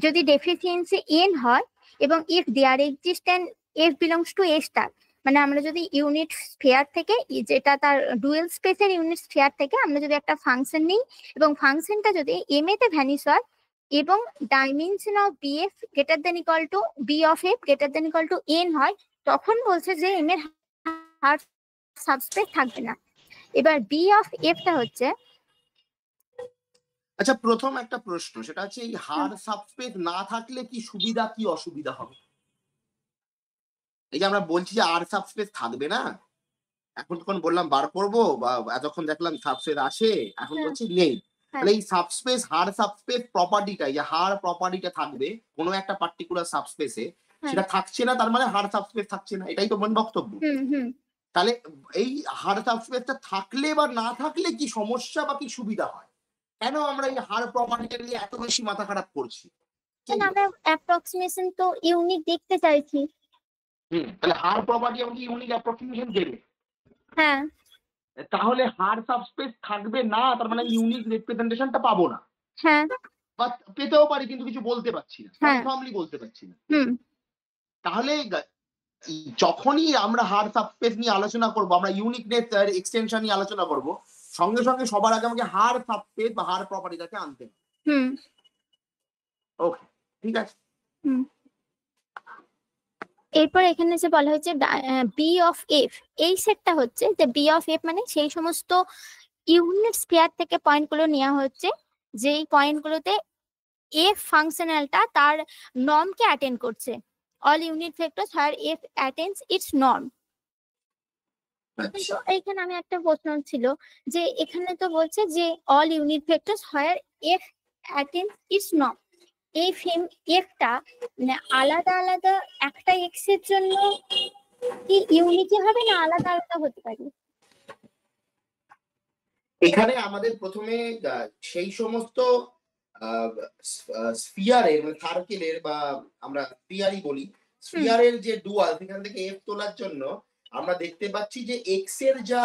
যদি ডেফিসিয়েন্সি এন হয় এবং if there exist an F belongs to A star, মানে আমরা যদি ইউনিট স্ফিয়ার থেকে, যেটা তার ডুয়েল স্পেসের ইউনিট স্ফিয়ার থেকে আমরা যদি একটা ফাংশন নিই এবং ফাংশনটা যদি এম এতে ভ্যানিশ হয় এবং dimension of B F greater than equal to B of F greater than equal to N হয়, তখন বলছে যে এম এর হার সাবস্পেস থাকবে না। এবার বি অফ এফটা হচ্ছে, আচ্ছা প্রথম একটা প্রশ্ন, সেটা হচ্ছে এই হার সাবস্পেস না থাকলে কি সুবিধা কি অসুবিধা হবে? এই যে আমরা বলছি যে আর সাবস্পেস থাকবে না, এখন তখন বললাম বার করবো, বা এতক্ষণ দেখলাম সাবস্পেস আছে, এখন হ্যাঁ। বলছি নেই। হ্যাঁ। তাহলে এই সাবস্পেস হার সাবস্পেস প্রপার্টিটা, যে হার প্রপার্টিটা থাকবে কোনো একটা পার্টিকুলার সাবস্পেসে, হ্যাঁ। সেটা থাকছে না, তার মানে হার সাবস্পেস থাকছে না, এটাই তো মন বক্তব্য। তাহলে এই হার সাবস্পেসটা থাকলে বা না থাকলে কি সমস্যা বা কি সুবিধা হয়? কেন আমরা এই হার প্রপার্টিটা নিয়ে এত বেশি মাথা খারাপ করছি? আমরা অ্যাপ্রক্সিমেশন তো ইউনিক দেখতে চাইছি। তাহলে হার প্রপার্টি আমাকে ইউনিক অ্যাপ্রক্সিমেশন দেবে। হ্যাঁ। তাহলে হার সাবস্পেস থাকবে না, তার মানে ইউনিক রিপ্রেজেন্টেশনটা পাবো না। হ্যাঁ। বা পেতেও পারি কিন্তু কিছু বলতে পারছি না, হ্যাঁ। কনফার্মলি বলতে পারছি না। হুম। তাহলে যখনই আমরা হার সাবস্পেস নিয়ে আলোচনা করব, আমরা ইউনিকনেস আর এক্সটেনশন নিয়ে আলোচনা করব, সঙ্গে সঙ্গে সবার আগে আমাকে হার সাবস্পেস বা হার প্রপার্টিটাকে আনতে হবে। ওকে, ঠিক আছে। এরপর এখানে যে বলা হয়েছে বি অফ এফ, এই সেটটা হচ্ছে যে বি অফ এফ মানে সেই সমস্ত ইউনিট স্পেয়ার থেকে পয়েন্টগুলো নেওয়া হচ্ছে যেই পয়েন্টগুলোতে এফ ফাংশনালটা তার নর্মকে অ্যাটেন্ড করছে। All unit vectors where F attends it's norm. কিন্তু এইখানে আমি একটা প্রশ্ন ছিল যে এখানে তো বলছে যে all unit vectors where F attends it's norm. এই এফটা মানে আলাদা আলাদা একটা এক্স এর জন্য কি ইউনিকই হবে না আলাদা আলাদা হতে পারে? এখানে আমাদের প্রথমে সেই সমস্ত স্ফিয়ারের মানে সার্কেলের বা আমরা স্ফিয়ারই বলি, স্ফিয়ারের যে ডুয়াল, সেখান থেকে এফ তোলার জন্য আমরা দেখতে পাচ্ছি যে এক্স এর যা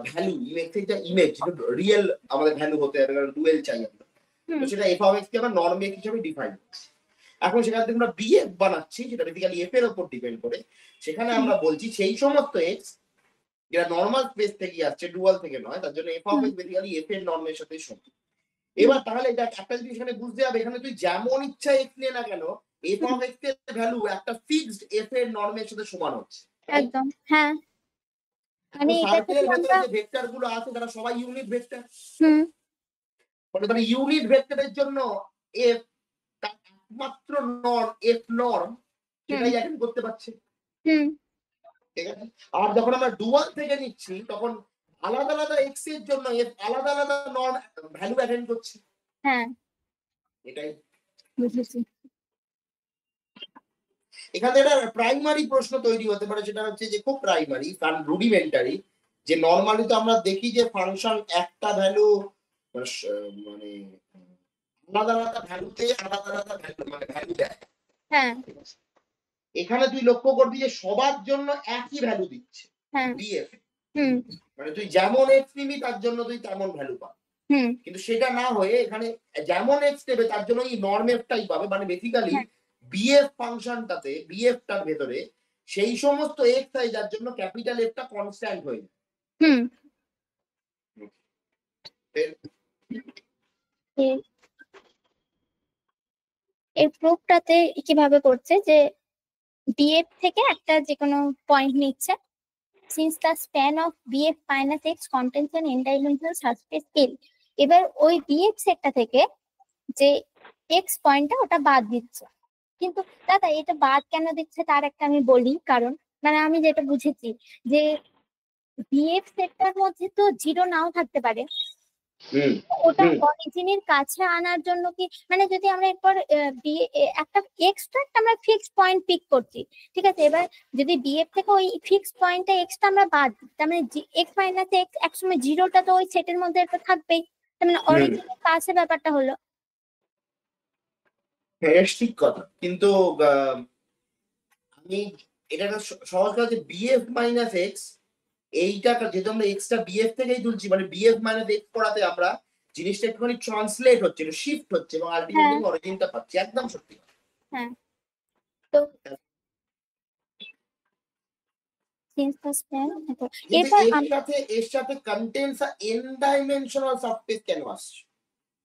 ভ্যালু, এক্স এর যা ইমেজ, রিয়েল আমাদের ভ্যালু হতে হবে, কারণ ডুয়েল চাই আমরা, তো সেটা এফ অফ এক্স কে আমরা নরম এক্স হিসেবে ডিফাইন করছি। এখন সেখান থেকে আমরা বিএফ বানাচ্ছি, যেটা বেসিক্যালি এফ এর উপর ডিপেন্ড করে। সেখানে আমরা বলছি সেই সমস্ত এক্স যেটা নর্মাল স্পেস থেকে আসছে, ডুয়াল থেকে নয়, তার জন্য F of x basically F এর নর্মের সাথে সমান। এবার তাহলে দেখ, একটা জিনিস এখানে বুঝতে হবে, এখানে তুই যেমন ইচ্ছা এক্স নিয়ে না কেন, এফ অফ এক্স এর ভ্যালু একটা ফিক্সড এফ এর নর্মের সাথে সমান হচ্ছে। একদম, হ্যাঁ। মানে সার্কেলের ভেতরে যে ভেক্টর গুলো আছে তারা সবাই ইউনিট ভেক্টর। মানে ইউনিট ভেক্টরের জন্য এফ তার একমাত্র নর্ম, এফ নর্ম, সেটাই অ্যাটেন্ড করতে পারছে। ঠিক আছে। আর যখন আমরা ডুয়াল থেকে নিচ্ছি, তখন আলাদা আলাদা এক্স এর জন্য এফ আলাদা আলাদা নর্ম ভ্যালু অ্যাটেন্ড করছে। হ্যাঁ, এটাই বুঝেছি। এখানে একটা প্রাইমারি প্রশ্ন তৈরি হতে পারে, সেটা হচ্ছে যে খুব প্রাইমারি কারণ রুডিমেন্টারি, যে নরমালি তো আমরা দেখি যে ফাংশন একটা ভ্যালু মানে আলাদা আলাদা ভ্যালুতে আলাদা আলাদা ভ্যালু মানে ভ্যালু দেয়। হ্যাঁ, এখানে তুই লক্ষ্য করবি যে সবার জন্য একই ভ্যালু দিচ্ছে বিএফ। মানে তুই যেমন এক্স নিবি তার জন্য তুই তেমন ভ্যালু পাবি, কিন্তু সেটা না হয়ে এখানে যেমন এক্স নেবে তার জন্য এই নর্ম এফটাই পাবে। মানে বেসিক্যালি বিএফ ফাংশনটাতে, বিএফ টার ভেতরে সেই সমস্ত এক্স হয় যার জন্য ক্যাপিটাল এফটা কনস্ট্যান্ট হয়ে যায়। এই প্রুফটাতে কিভাবে করছে যে বিএফ থেকে একটা যে কোনো পয়েন্ট নিচ্ছে, since the span of BF minus x contains an n-dimensional subspace L, এবার ওই BF সেটটা থেকে যে x পয়েন্টটা ওটা বাদ দিচ্ছে। কিন্তু দাদা এটা বাদ কেন দিচ্ছে তার একটা আমি বলি কারণ, মানে আমি যেটা বুঝেছি যে BF সেটটার মধ্যে তো জিরো নাও থাকতে পারে, ওটা অরিজিনের কাছে আনার জন্য কি, মানে যদি আমরা এরপর একটা এক্সট্রা একটা আমরা ফিক্সড পয়েন্ট পিক করছি, ঠিক আছে, এবার যদি বিএফ থেকে ওই ফিক্সড পয়েন্টটা এক্সট্রা আমরা বাদ দিই, তার মানে এক্স মাইনাস এক্স একসময় জিরোটা তো ওই সেটের মধ্যে একটা থাকবেই, তার মানে অরিজিনের কাছে ব্যাপারটা হলো। হ্যাঁ, ঠিক কথা, কিন্তু আমি এটা সহজ কাজ, বিএফ মাইনাস এক্স, এইটা যেহেতু আমরা এক্সটা বিএফ থেকেই তুলছি, মানে বিএফ মাইনাস এক্স পড়াতে আমরা জিনিসটা একটুখানি ট্রান্সলেট হচ্ছে, শিফট হচ্ছে এবং আলটিমেটলি অরিজিনটা পাচ্ছি। একদম সত্যি। হ্যাঁ, তো এর সাথে কন্টেন্টস এন ডাইমেনশনাল সাবস্পেস কেন আসছে?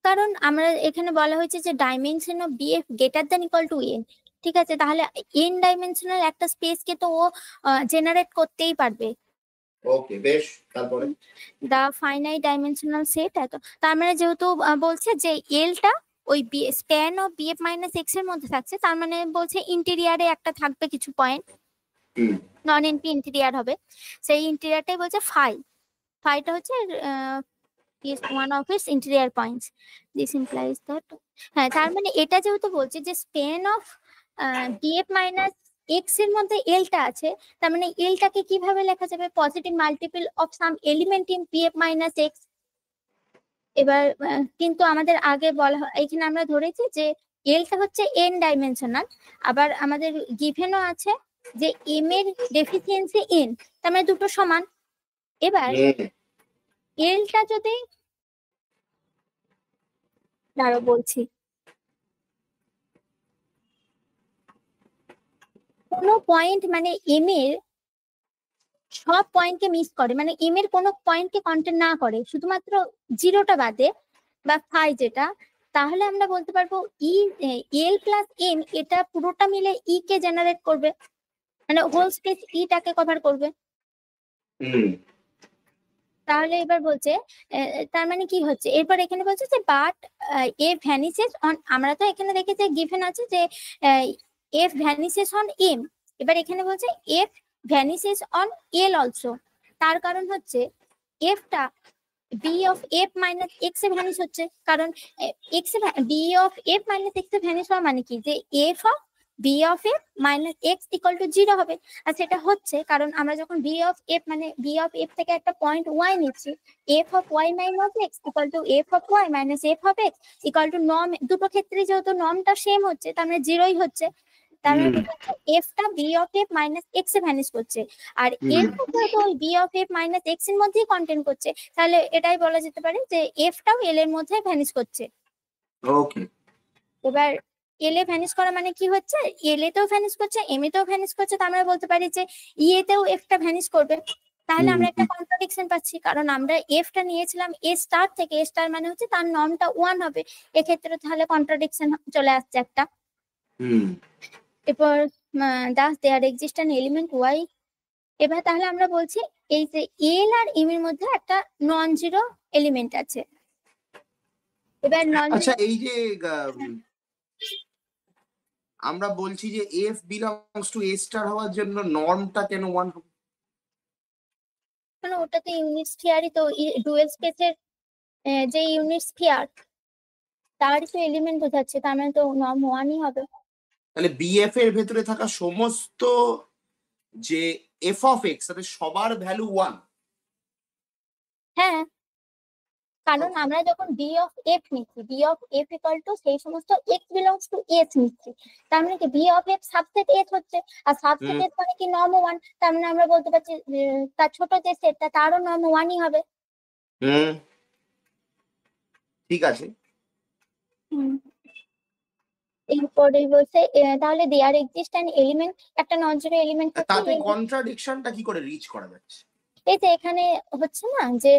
কারণ আমরা এখানে বলা হয়েছে যে dimension of BF greater than equal to N, ঠিক আছে, তাহলে এন ডাইমেনশনাল একটা স্পেসকে তো ও জেনারেট করতেই পারবে। ওকে, বেশ। তারপরে দা ফাইনাইট ডাইমেনশনাল সেট, এত তার মানে যেহেতু বলছে যে এলটা ওই span of BF minus X এর মধ্যে থাকছে, তার মানে বলছে ইন্টেরিয়ারে একটা থাকবে কিছু পয়েন্ট, নন এনপি ইন্টিরিয়ার হবে, সেই ইন্টিরিয়ারটাই বলছে ফাই। ফাইটা হচ্ছে is one of its interior points. This implies that, হ্যাঁ তার মানে এটা যেহেতু বলছে যে Spain of DF minus X এর মধ্যে এলটা আছে, তার মানে এলটাকে কিভাবে লেখা যাবে? Positive multiple of some element in PF minus x. এবার কিন্তু আমাদের আগে বলা হয়, এখানে আমরা ধরেছি যে এলটা হচ্ছে এন ডাইমেনশনাল, আবার আমাদের গিভেনও আছে যে এম এর ডেফিসিয়েন্সি এন, তার মানে দুটো সমান। এবার এলটা যদি দাঁড়ো বলছি, কোনো পয়েন্ট মানে এম এর সব পয়েন্টকে মিস করে, মানে এম এর কোনো পয়েন্টকে কন্টেন্ট না করে, শুধুমাত্র জিরোটা বাদে বা ফাই যেটা, তাহলে আমরা বলতে পারবো ই এল প্লাস এম এটা পুরোটা মিলে ই কে জেনারেট করবে, মানে হোল স্পেস ইটাকে কভার করবে। তাহলে এবার বলছে তার মানে কি হচ্ছে, এরপর এখানে বলছে যে বাট এ ভ্যানিসেস অন, আমরা তো এখানে দেখেছি গিভেন আছে যে এফ ভ্যানিসেস অন এম, এবার এখানে বলছে F vanishes on L also. তার কারণ হচ্ছে এফটা B of F minus X এ ভ্যানিশ হচ্ছে, কারণ এক্স এ B of F minus X এ ভ্যানিশ হওয়া মানে কি, যে F of B of F minus X equal to zero হবে। আর সেটা হচ্ছে কারণ আমরা যখন বি অফ এফ মানে বি অফ এফ থেকে একটা পয়েন্ট ওয়াই নিচ্ছি, F of Y minus X equal to F of Y minus F of x equal to norm, দুটো ক্ষেত্রে যেহেতু নর্মটা সেম হচ্ছে তার মানে জিরোই হচ্ছে। তার মানে এফটা B of F minus X এ ভ্যানিশ করছে, আর এর যেহেতু ওই B of F minus X এর মধ্যেই কন্টেন্ট করছে, তাহলে এটাই বলা যেতে পারে যে এফটাও এল এর মধ্যে ভ্যানিশ করছে। ওকে, এবার এল এ ভ্যানিশ করা মানে কি হচ্ছে, এল এতেও ভ্যানিশ করছে, এম এতেও ভ্যানিশ করছে, তার আমরা বলতে পারি যে ই এতেও এফটা ভ্যানিশ করবে। তাহলে আমরা একটা কন্ট্রাডিকশন পাচ্ছি, কারণ আমরা এফটা নিয়েছিলাম এ স্টার থেকে, এ স্টার মানে হচ্ছে তার নর্মটা ওয়ান হবে, এক্ষেত্রে তাহলে কন্ট্রাডিকশন চলে আসছে একটা। এরপর thus there exist an element Y. এবার তাহলে আমরা বলছি এই যে এল আর এম এর মধ্যে একটা নন জিরো এলিমেন্ট আছে। এবার নন আচ্ছা, এই যে আমরা বলছি যে F belongs to A star হওয়ার জন্য নর্মটা কেন ওয়ান হবে? মানে ওটা তো ইউনিট স্ফিয়ারই তো, ডুয়েল স্পেসের যে ইউনিট স্ফিয়ার তারই তো এলিমেন্ট বোঝাচ্ছে, তার মানে তো নর্ম ওয়ানই হবে। তাহলে বিএফ এর ভেতরে থাকা সমস্ত যে এফ অফ এক্স তাদের সবার ভ্যালু ওয়ান? হ্যাঁ, কারণ আমরা যখন বি অফ এফ নিচ্ছি, B of F equal to সেই সমস্ত এক্স বিলংস টু এস নিচ্ছি, তার মানে কি B of F subset S হচ্ছে, আর সাবসেট এস মানে কি নর্ম ওয়ান, তার মানে আমরা বলতে পারছি তার ছোট যে সেটটা তারও নর্ম ওয়ানই হবে। ঠিক আছে। এরপরে বলছে তাহলে দেয়ার এক্সিস্ট অ্যান এলিমেন্ট, একটা নন জিরো এলিমেন্ট তাতে কন্ট্রাডিকশনটা কি করে রিচ করা যাচ্ছে? এই যে এখানে হচ্ছে না যে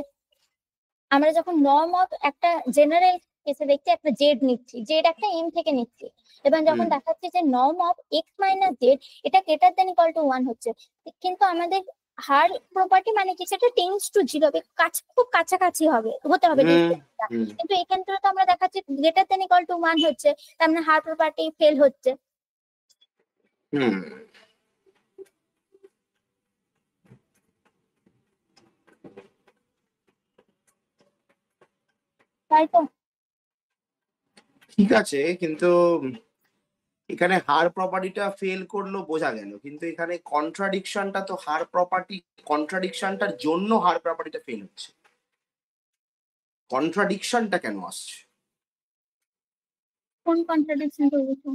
আমরা যখন নর্ম অফ একটা জেনারেল কেসে দেখছি, একটা জেড নিচ্ছি, জেড একটা এম থেকে নিচ্ছি, এবং যখন দেখাচ্ছি যে norm of X minus Z এটা greater than equal to one হচ্ছে, কিন্তু আমাদের হার প্রপার্টি মানে কি, সেটা টেন্স টু জিরো হবে, খুব কাছাকাছি হতে হবে ডিস্টেন্সটা, কিন্তু এখানে তো আমরা দেখাচ্ছি greater than equal to one হচ্ছে, তার মানে হার প্রপার্টি ফেল হচ্ছে। তাই তো, ঠিক আছে, কিন্তু এখানে হার প্রপার্টিটা ফেল করলো বোঝা গেল, কিন্তু এখানে কন্ট্রাডিকশনটা তো হার প্রপার্টি, কন্ট্রাডিকশনটার জন্য হার প্রপার্টিটা ফেল হচ্ছে, কন্ট্রাডিকশনটা কেন আসছে? কোন কন্ট্রাডিকশন বলছো?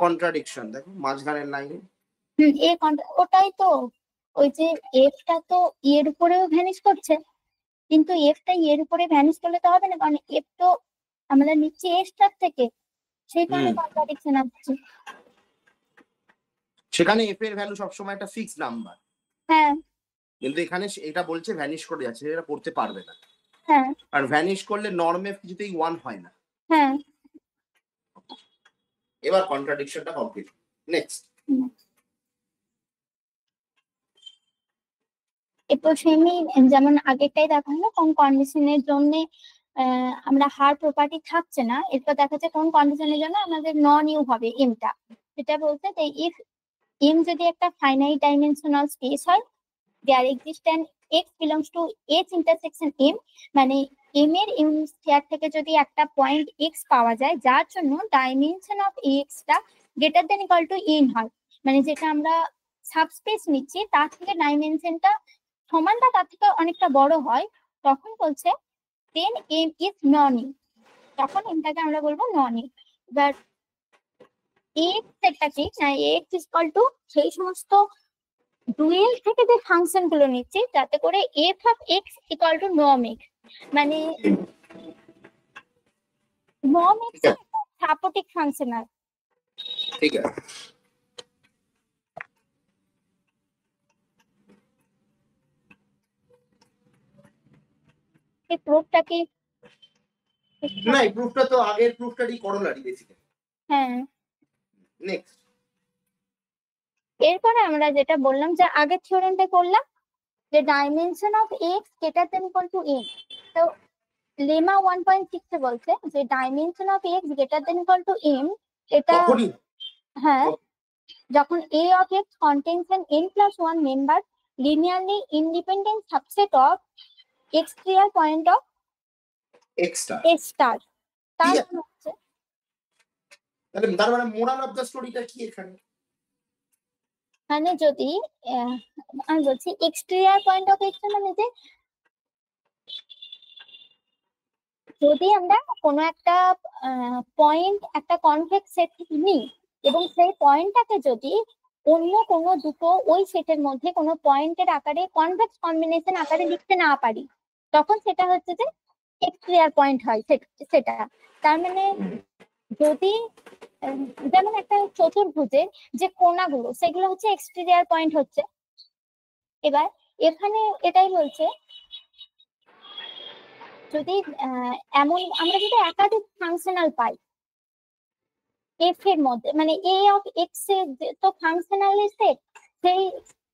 কন্ট্রাডিকশন দেখো মাঝখানের লাইনে। ওটাই তো, ওই যে এফটা তো এর উপরেও ভ্যানিশ করছে, কিন্তু এফটা এর উপরে ভ্যানিশ করলে তো হবে না, কারণ এফ তো আমরা নিচ্ছি এ স্টার থেকে, সেই কারণে কন্ট্রাডিকশন আসছে। সেখানে এফ এর ভ্যালু সবসময় একটা ফিক্সড নাম্বার, হ্যাঁ, কিন্তু এখানে এটা বলছে ভ্যানিশ করে যাচ্ছে, এটা করতে পারবে না। হ্যাঁ, আর ভ্যানিশ করলে নর্ম এফ কিছুতেই ওয়ান হয় না। হ্যাঁ। এবার কন্ট্রাডিকশনটা কমপ্লিট। নেক্সট। এরপর সেমি যেমন আগেরটাই দেখানো, কোন কন্ডিশনের জন্য আমরা হার প্রপার্টি থাকছে না, এরপর দেখা যাচ্ছে কোন কন্ডিশনের জন্য আমাদের নন ইউ হবে এমটা, সেটা বলতে ইফ M যদি একটা ফাইনাইট ডাইমেনশনাল স্পেস হয়, there exist an x belongs to H intersection M, মানে M এর ইউনিট স্কয়ার থেকে যদি একটা পয়েন্ট x পাওয়া যায় যার জন্য ডাইমেনশন অফ x টা greater than equal to n হয়, মানে যেটা আমরা সাবস্পেস নিচ্ছি তার থেকে ডাইমেনশনটা সমান বা তার থেকে অনেকটা বড় হয়, তখন বলছে দেন M ইজ নন ই, তখন এটাকে আমরা বলবো নন ই। এবার x একটা কি না, x ইজ ইকুয়াল টু সেই সমস্ত ডুয়েল থেকে যে ফাংশন গুলো নিচ্ছি যাতে করে f of x equal to norm x, মানে নর্ম x সাপোর্টিং ফাংশন আর ঠিক আছে। এই প্রুফটা কি? না এই প্রুফটা তো আগের প্রুফটারই করোলারি বেসিক্যালি। হ্যাঁ, নেক্সট। এরপরে আমরা যেটা বললাম যে আগে থিওরেমটা করলাম যে dimension of x greater than equal to n, তো লেমা 1.6 এ বলছে যে dimension of x greater than equal two m, এটা হ্যাঁ যখন a of x contains an n+1 member linearly independent subset of exterior point of x star। a star, তার মানে হচ্ছে তার মানে মোরাল অফ দ্য স্টোরিটা কি এখানে? মানে যদি আমি বলছি এক্সটেরিয়র পয়েন্ট অফ x মানে যে যদি আমরা কোনো একটা পয়েন্ট একটা কনভেক্স সেট থেকে নিই এবং সেই পয়েন্টটাকে যদি অন্য কোনো দুটো ওই সেটের মধ্যে কোনো পয়েন্টের আকারে কনভেক্স কম্বিনেশন আকারে লিখতে না পারি, তখন সেটা হচ্ছে যে এক্সটেরিয়র পয়েন্ট হয় সেটা। তার মানে যদি যেমন একটা চতুর্ভুজের যে কোণাগুলো সেগুলো হচ্ছে এক্সটেরিয়র পয়েন্ট হচ্ছে। এবার এখানে এটাই বলছে যদি এমন আমরা যদি একাধিক ফাংশনাল পাই f এর মধ্যে, মানে a অফ x এর তো ফাংশনাল সেট, সেই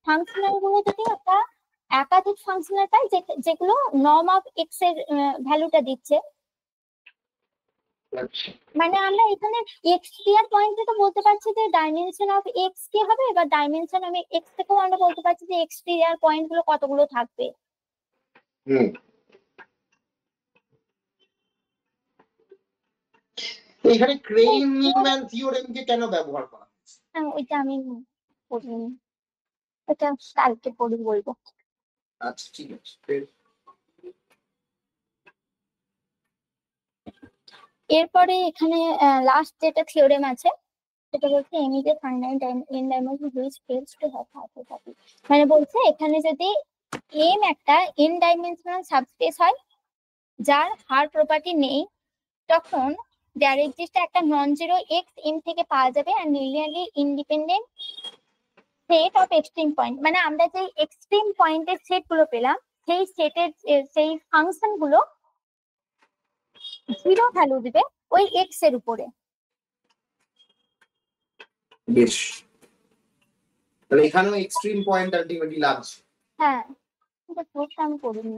ফাংশনাল গুলো যদি আমরা একাধিক ফাংশনাল পাই যেগুলো নর্ম অফ x এর ভ্যালুটা দিচ্ছে, মানে আমরা এখানে এক্সটেরিয়র পয়েন্টে তো বলতে পারছি যে ডাইমেনশন অফ x কি হবে, এবার ডাইমেনশন অফ x থেকেও আমরা বলতে পারছি যে এক্সটেরিয়র পয়েন্ট গুলো কতগুলো থাকবে। এখানে ক্রেইন-মিলম্যান থিওরেম কে কেন ব্যবহার করা হচ্ছে? হ্যাঁ ওইটা আমি পড়িনি, এটা কালকে পড়ি বলবো। আচ্ছা ঠিক আছে। এরপরে এখানে লাস্ট যেটা থিওরেম আছে সেটা বলছে m is a finite n dimension which fails to have hypothesis, মানে বলছে এখানে যদি m একটা n ডাইমেনশনাল সাবস্পেস হয় যার হার প্রপার্টি নেই, তখন দেয়ার এক্সিস্ট একটা নন জিরো x m থেকে পাওয়া যাবে আর linearly independent set of extreme point, মানে আমরা যে এক্সট্রিম পয়েন্টের সেট গুলো পেলাম সেই সেটের সেই ফাংশন গুলো জিরো ভ্যালু দিবে ওই x এর উপরে। বেশ, তাহলে এখানেও এক্সট্রিম পয়েন্ট আলটিমেটলি লাগছে। হ্যাঁ এটা প্রুফটা আমি করিনি।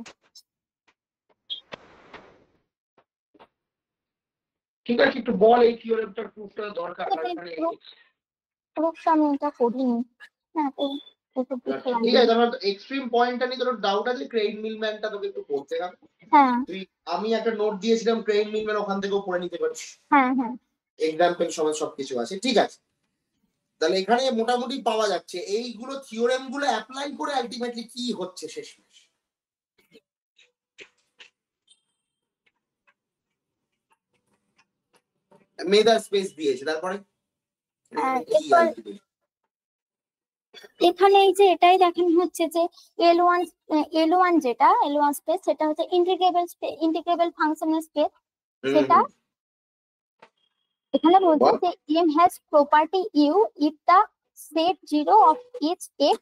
ঠিক আছে একটু বল এই থিওরেমটার প্রুফটা দরকার। প্রুফটা আমি এটা করিনি। হ্যাঁ তো ঠিক আছে, আমার এক্সট্রিম পয়েন্টটা নিয়ে তোর ডাউট আছে, ক্রেইন-মিলম্যানটা তোকে একটু পড়তে হবে। হ্যাঁ তুই আমি একটা নোট দিয়েছিলাম ক্রেইন-মিলম্যান, ওখান থেকেও পড়ে নিতে পারছিস। হ্যাঁ হ্যাঁ এক্সাম্পল সমেত সবকিছু আছে। ঠিক আছে, তাহলে এখানে মোটামুটি পাওয়া যাচ্ছে এইগুলো থিওরেম গুলো অ্যাপ্লাই করে আলটিমেটলি কি হচ্ছে শেষমেশ। মেদার স্পেস দিয়েছে, তারপরে এখানে এই যে এটাই দেখানো হচ্ছে যে L1 যেটা L1 স্পেস সেটা হচ্ছে ইন্টিগ্রেবল ফাংশনের স্পেস, সেটা এখানে বলছে যে m has property u if the set 0 of each x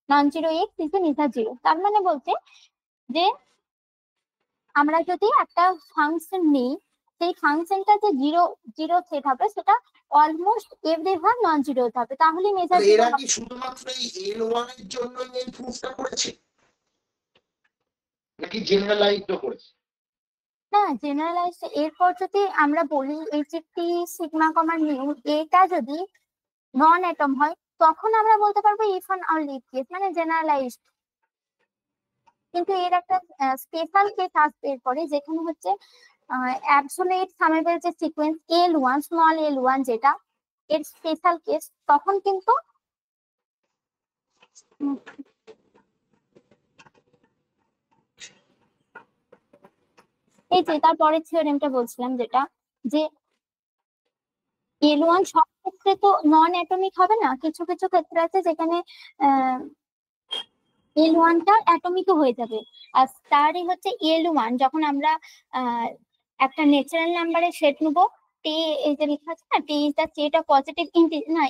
non-zero x is an ether 0, তার মানে বলছে যে আমরা যদি একটা ফাংশন নিই সেই ফাংশনটা যে জিরো জিরো সেট হবে সেটা অলমোস্ট এভরিওয়ান নন জিরো হতে হবে, তাহলে মেজার। এরা কি শুধুমাত্র এই L1 এর জন্য এই প্রুফটা করেছে নাকি জেনারেলাইজড করেছে? না জেনারেলাইজ, এরপর যদি আমরা বলি এই যে টি সিগমা কমা নিউ এটা যদি নন অ্যাটম হয় তখন আমরা বলতে পারবো ইফ অন অনলি কেস, মানে জেনারেলাইজড। কিন্তু এর একটা স্পেশাল কেস আসবে এরপরে, যেখানে হচ্ছে অ্যাবসোলিউট সামেবল যে সিকোয়েন্স L1 স্মল L1 যেটা এর স্পেশাল কেস, তখন কিন্তু এই যে তারপরের থিওরেমটা বলছিলাম যেটা, যে L1 সব ক্ষেত্রে তো নন অ্যাটমিক হবে না, কিছু কিছু ক্ষেত্রে আছে যেখানে L1টা অ্যাটমিকও হয়ে যাবে। আর তারই হচ্ছে L1 যখন আমরা একটা ন্যাচারাল নাম্বারের সেট নেবো, টি এই যে লেখা আছে না, T is the set of positive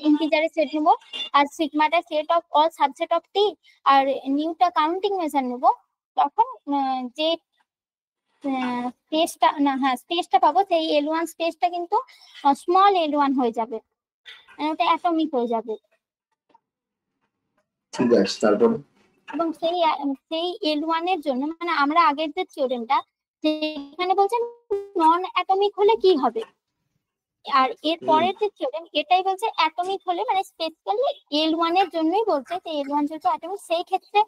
ইন্টিজারের সেট নেবো, আর সিগমাটা set of all subset of T, আর নিউটা কাউন্টিং মেজার নেবো, তখন যে স্পেসটা না, হ্যাঁ স্পেসটা পাবো, সেই L1 স্পেসটা কিন্তু স্মল L1 হয়ে যাবে, মানে ওটা অ্যাটমিক হয়ে যাবে। ঠিক আছে, তারপর এবং সেই L1 এর জন্য, মানে আমরা আগের যে থিওরেমটা যেখানে বলছেন নন অ্যাটমিক হলে কি হবে, আর এর পরের যে থিওরেম এটাই বলছে অ্যাটমিক হলে, মানে স্পেসিক্যালি L1 এর জন্যই বলছে যে L1 যেহেতু অ্যাটমিক, সেই ক্ষেত্রে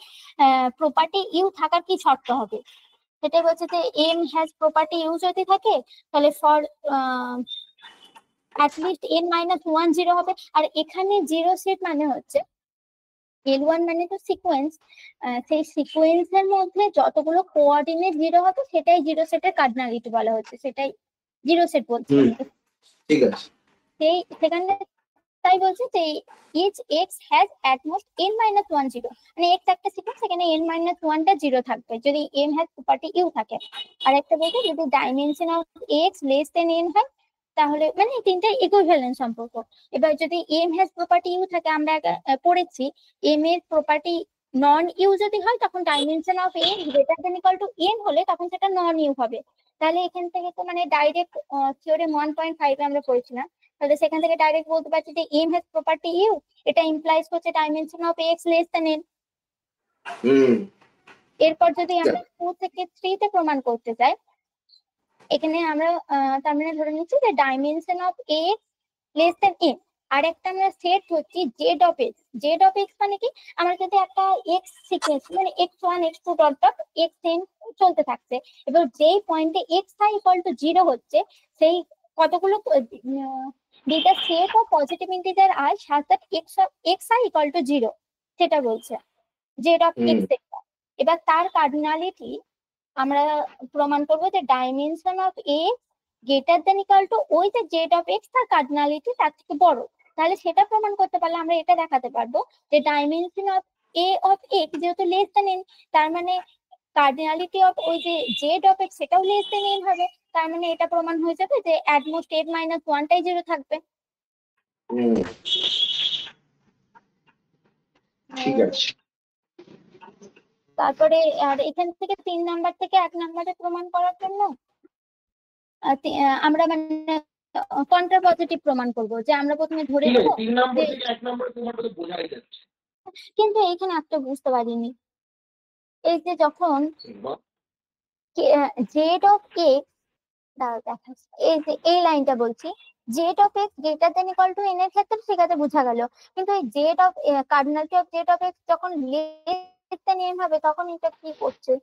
প্রপার্টি ইউ থাকার কি শর্ত হবে, সেটাই বলছে যে এম হ্যাজ প্রপার্টি ইউ যদি থাকে, তাহলে ফর অ্যাটলিস্ট n-1 0 হবে। আর এখানে জিরো সেট মানে হচ্ছে L1 মানে তো সিকোয়েন্স, সেই সিকোয়েন্সের মধ্যে যতগুলো কোঅর্ডিনেট জিরো হবে সেটাই জিরো সেটের কার্ডিনালিটি বলা হচ্ছে, সেটাই জিরো সেট বলছে। ঠিক আছে, সেখানে তাই বলছে যে each x has at most n-1 0, মানে x একটা সিকোয়েন্স, সেখানে n-1টা জিরো থাকবে যদি m has প্রপার্টি u থাকে। আর একটা বলছে যদি dimension of x less than n হয়, তাহলে মানে তিনটা ইকুইভ্যালেন্ট সম্পর্ক। এবার যদি m has প্রপার্টি u থাকে, আমরা পড়েছি m এর প্রপার্টি নন ইউ যদি হয়, তখন dimension of a greater than equal to n হলে তখন সেটা নন ইউ হবে। তাহলে এখান থেকে তো মানে ডাইরেক্ট থিওরেম 1.5 আমরা পড়েছিলাম, তাহলে সেখান থেকে ডাইরেক্ট বলতে পারছি যে m has প্রপার্টি ইউ, এটা ইমপ্লাইজ করছে dimension of x less than n। এরপর যদি আমরা 2 থেকে 3 তে প্রমাণ করতে চাই, এখানে আমরা তার মানে ধরে নিচ্ছি যে dimension of x less than n, আর একটা আমরা সেট হচ্ছি Z of x. Z of x মানে কি, আমরা যদি একটা এক্স সিকোয়েন্স মানে x1 x2 dot dot xn চলতে থাকছে, এবার যেই পয়েন্টে xi ইকুয়াল টু 0 হচ্ছে, সেই কতগুলো দুইটা set of positive integer i such that xi equal to 0, সেটা বলছে জেড অফ এক্স। এবার তার কার্ডিনালিটি আমরা প্রমাণ করবো যে dimension of x greater than equal two ওই যে জেড অফ এক্স, তার কার্ডিনালিটি তার থেকে বড়। তাহলে সেটা প্রমাণ করতে পারলে আমরা এটা দেখাতে পারবো যে dimension of A of x যেহেতু লেস দেন এন, তার মানে কার্ডিনালিটি অফ ওই যে জেড অফ এক্স সেটাও লেস দেন এন হবে। তার মানে এটা প্রমাণ হয়ে যাবে যে অ্যাট মোস্ট n-1টাই 0 থাকবে। ঠিক আছে, তারপরে আর এখান থেকে 3 নাম্বার থেকে 1 নাম্বারে প্রমাণ করার জন্য আমরা মানে কন্ট্রা পজিটিভ প্রমাণ করবো, যে আমরা প্রথমে ধরে নেব 3 নম্বর থেকে 1 নম্বরে তোমার তো বোঝাই যাচ্ছে। কিন্তু এখানে একটা বুঝতে পারিনি, এই যে যখন জেড অফ এক্স দেখাচ্ছে, এই যে এই লাইনটা বলছি Z of x greater than equal to n এর ক্ষেত্রে ঠিক আছে বোঝা গেল, কিন্তু এই Z of cardinality of Z of x যখন লেস দেন n হবে তখন এটা কি করছে।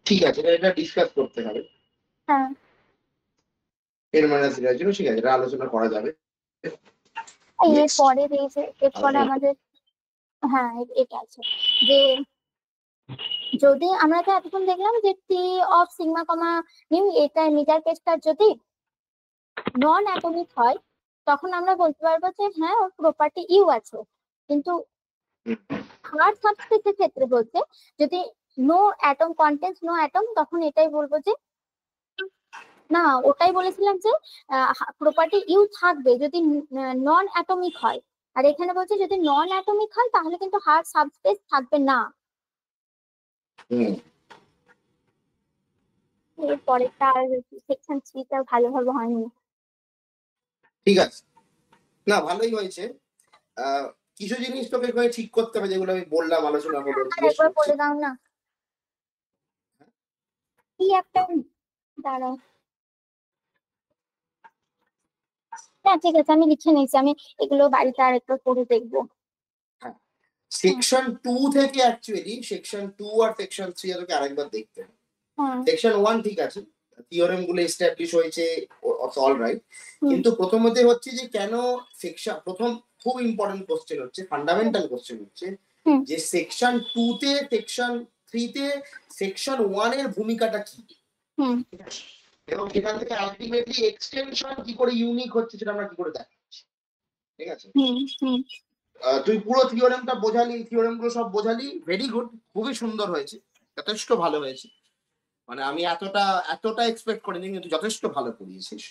ঠিক আছে, এটা ডিসকাস করতে হবে। হ্যাঁ এর মানে জন্য ঠিক আছে, এটা আলোচনা করা যাবে এরপরে এই যে এরপরে আমাদের হ্যাঁ এটা আছে যে যদি আমরা তো এতক্ষণ দেখলাম যে T of sigma comma new এটা মিটার কেসটা যদি নন অ্যাটমিক হয়, তখন আমরা বলতে পারবো যে হ্যাঁ ওর প্রপার্টি ইউ আছে। কিন্তু হার্ড সাবস্পেসের ক্ষেত্রে বলছে যদি no atom contents no atom, তখন এটাই বলবো যে না, ওটাই বলেছিলাম যে প্রপার্টি ইউ থাকবে যদি নন অ্যাটমিক হয়। আর এখানে বলছে যদি নন অ্যাটমিক হয় তাহলে কিন্তু হার্ড সাবস্পেস থাকবে না। এরপরে তার সেকশন 3টা ভালোভাবে হয়নি। ঠিক আছে, না ভালোই হয়েছে। কিছু জিনিস তোকে ঠিক করতে হবে, যেগুলো আমি বললাম, আলোচনা হলো। একবার বলে দাও না কি একটা, দাঁড়াও হ্যাঁ ঠিক আছে, আমি লিখে নিয়েছি, আমি এগুলো বাড়িতে আর একটু পড়ে দেখবো। সেকশন 2 থেকে অ্যাকচুয়ালি সেকশন 2 আর সেকশন 3 এরকে আরেকবার দেখতে হবে। হ্যাঁ সেকশন 1 ঠিক আছে, থিওরেম গুলো এস্টাবলিশ হয়েছে, অল রাইট। হুম কিন্তু প্রথমত হচ্ছে যে কেন সেকশন, প্রথম খুব ইম্পর্টেন্ট কোশ্চেন হচ্ছে, ফান্ডামেন্টাল কোশ্চেন হচ্ছে হুম যে সেকশন 2 তে, সেকশন 3 তে সেকশন 1 এর ভূমিকাটা কি, হুম এবং এখান থেকে আলটিমেটলি এক্সটেনশন কি করে ইউনিক হচ্ছে সেটা আমরা কি করে দেখাচ্ছি। ঠিক আছে, হুম হুম তুই পুরো থিওরেমটা বোঝালি, থিওরেম গুলো সব বোঝালি, ভেরি গুড, খুবই সুন্দর হয়েছে, যথেষ্ট ভালো হয়েছে। মানে আমি এতটা এক্সপেক্ট করিনি, কিন্তু যথেষ্ট ভালো পড়িয়েছিস,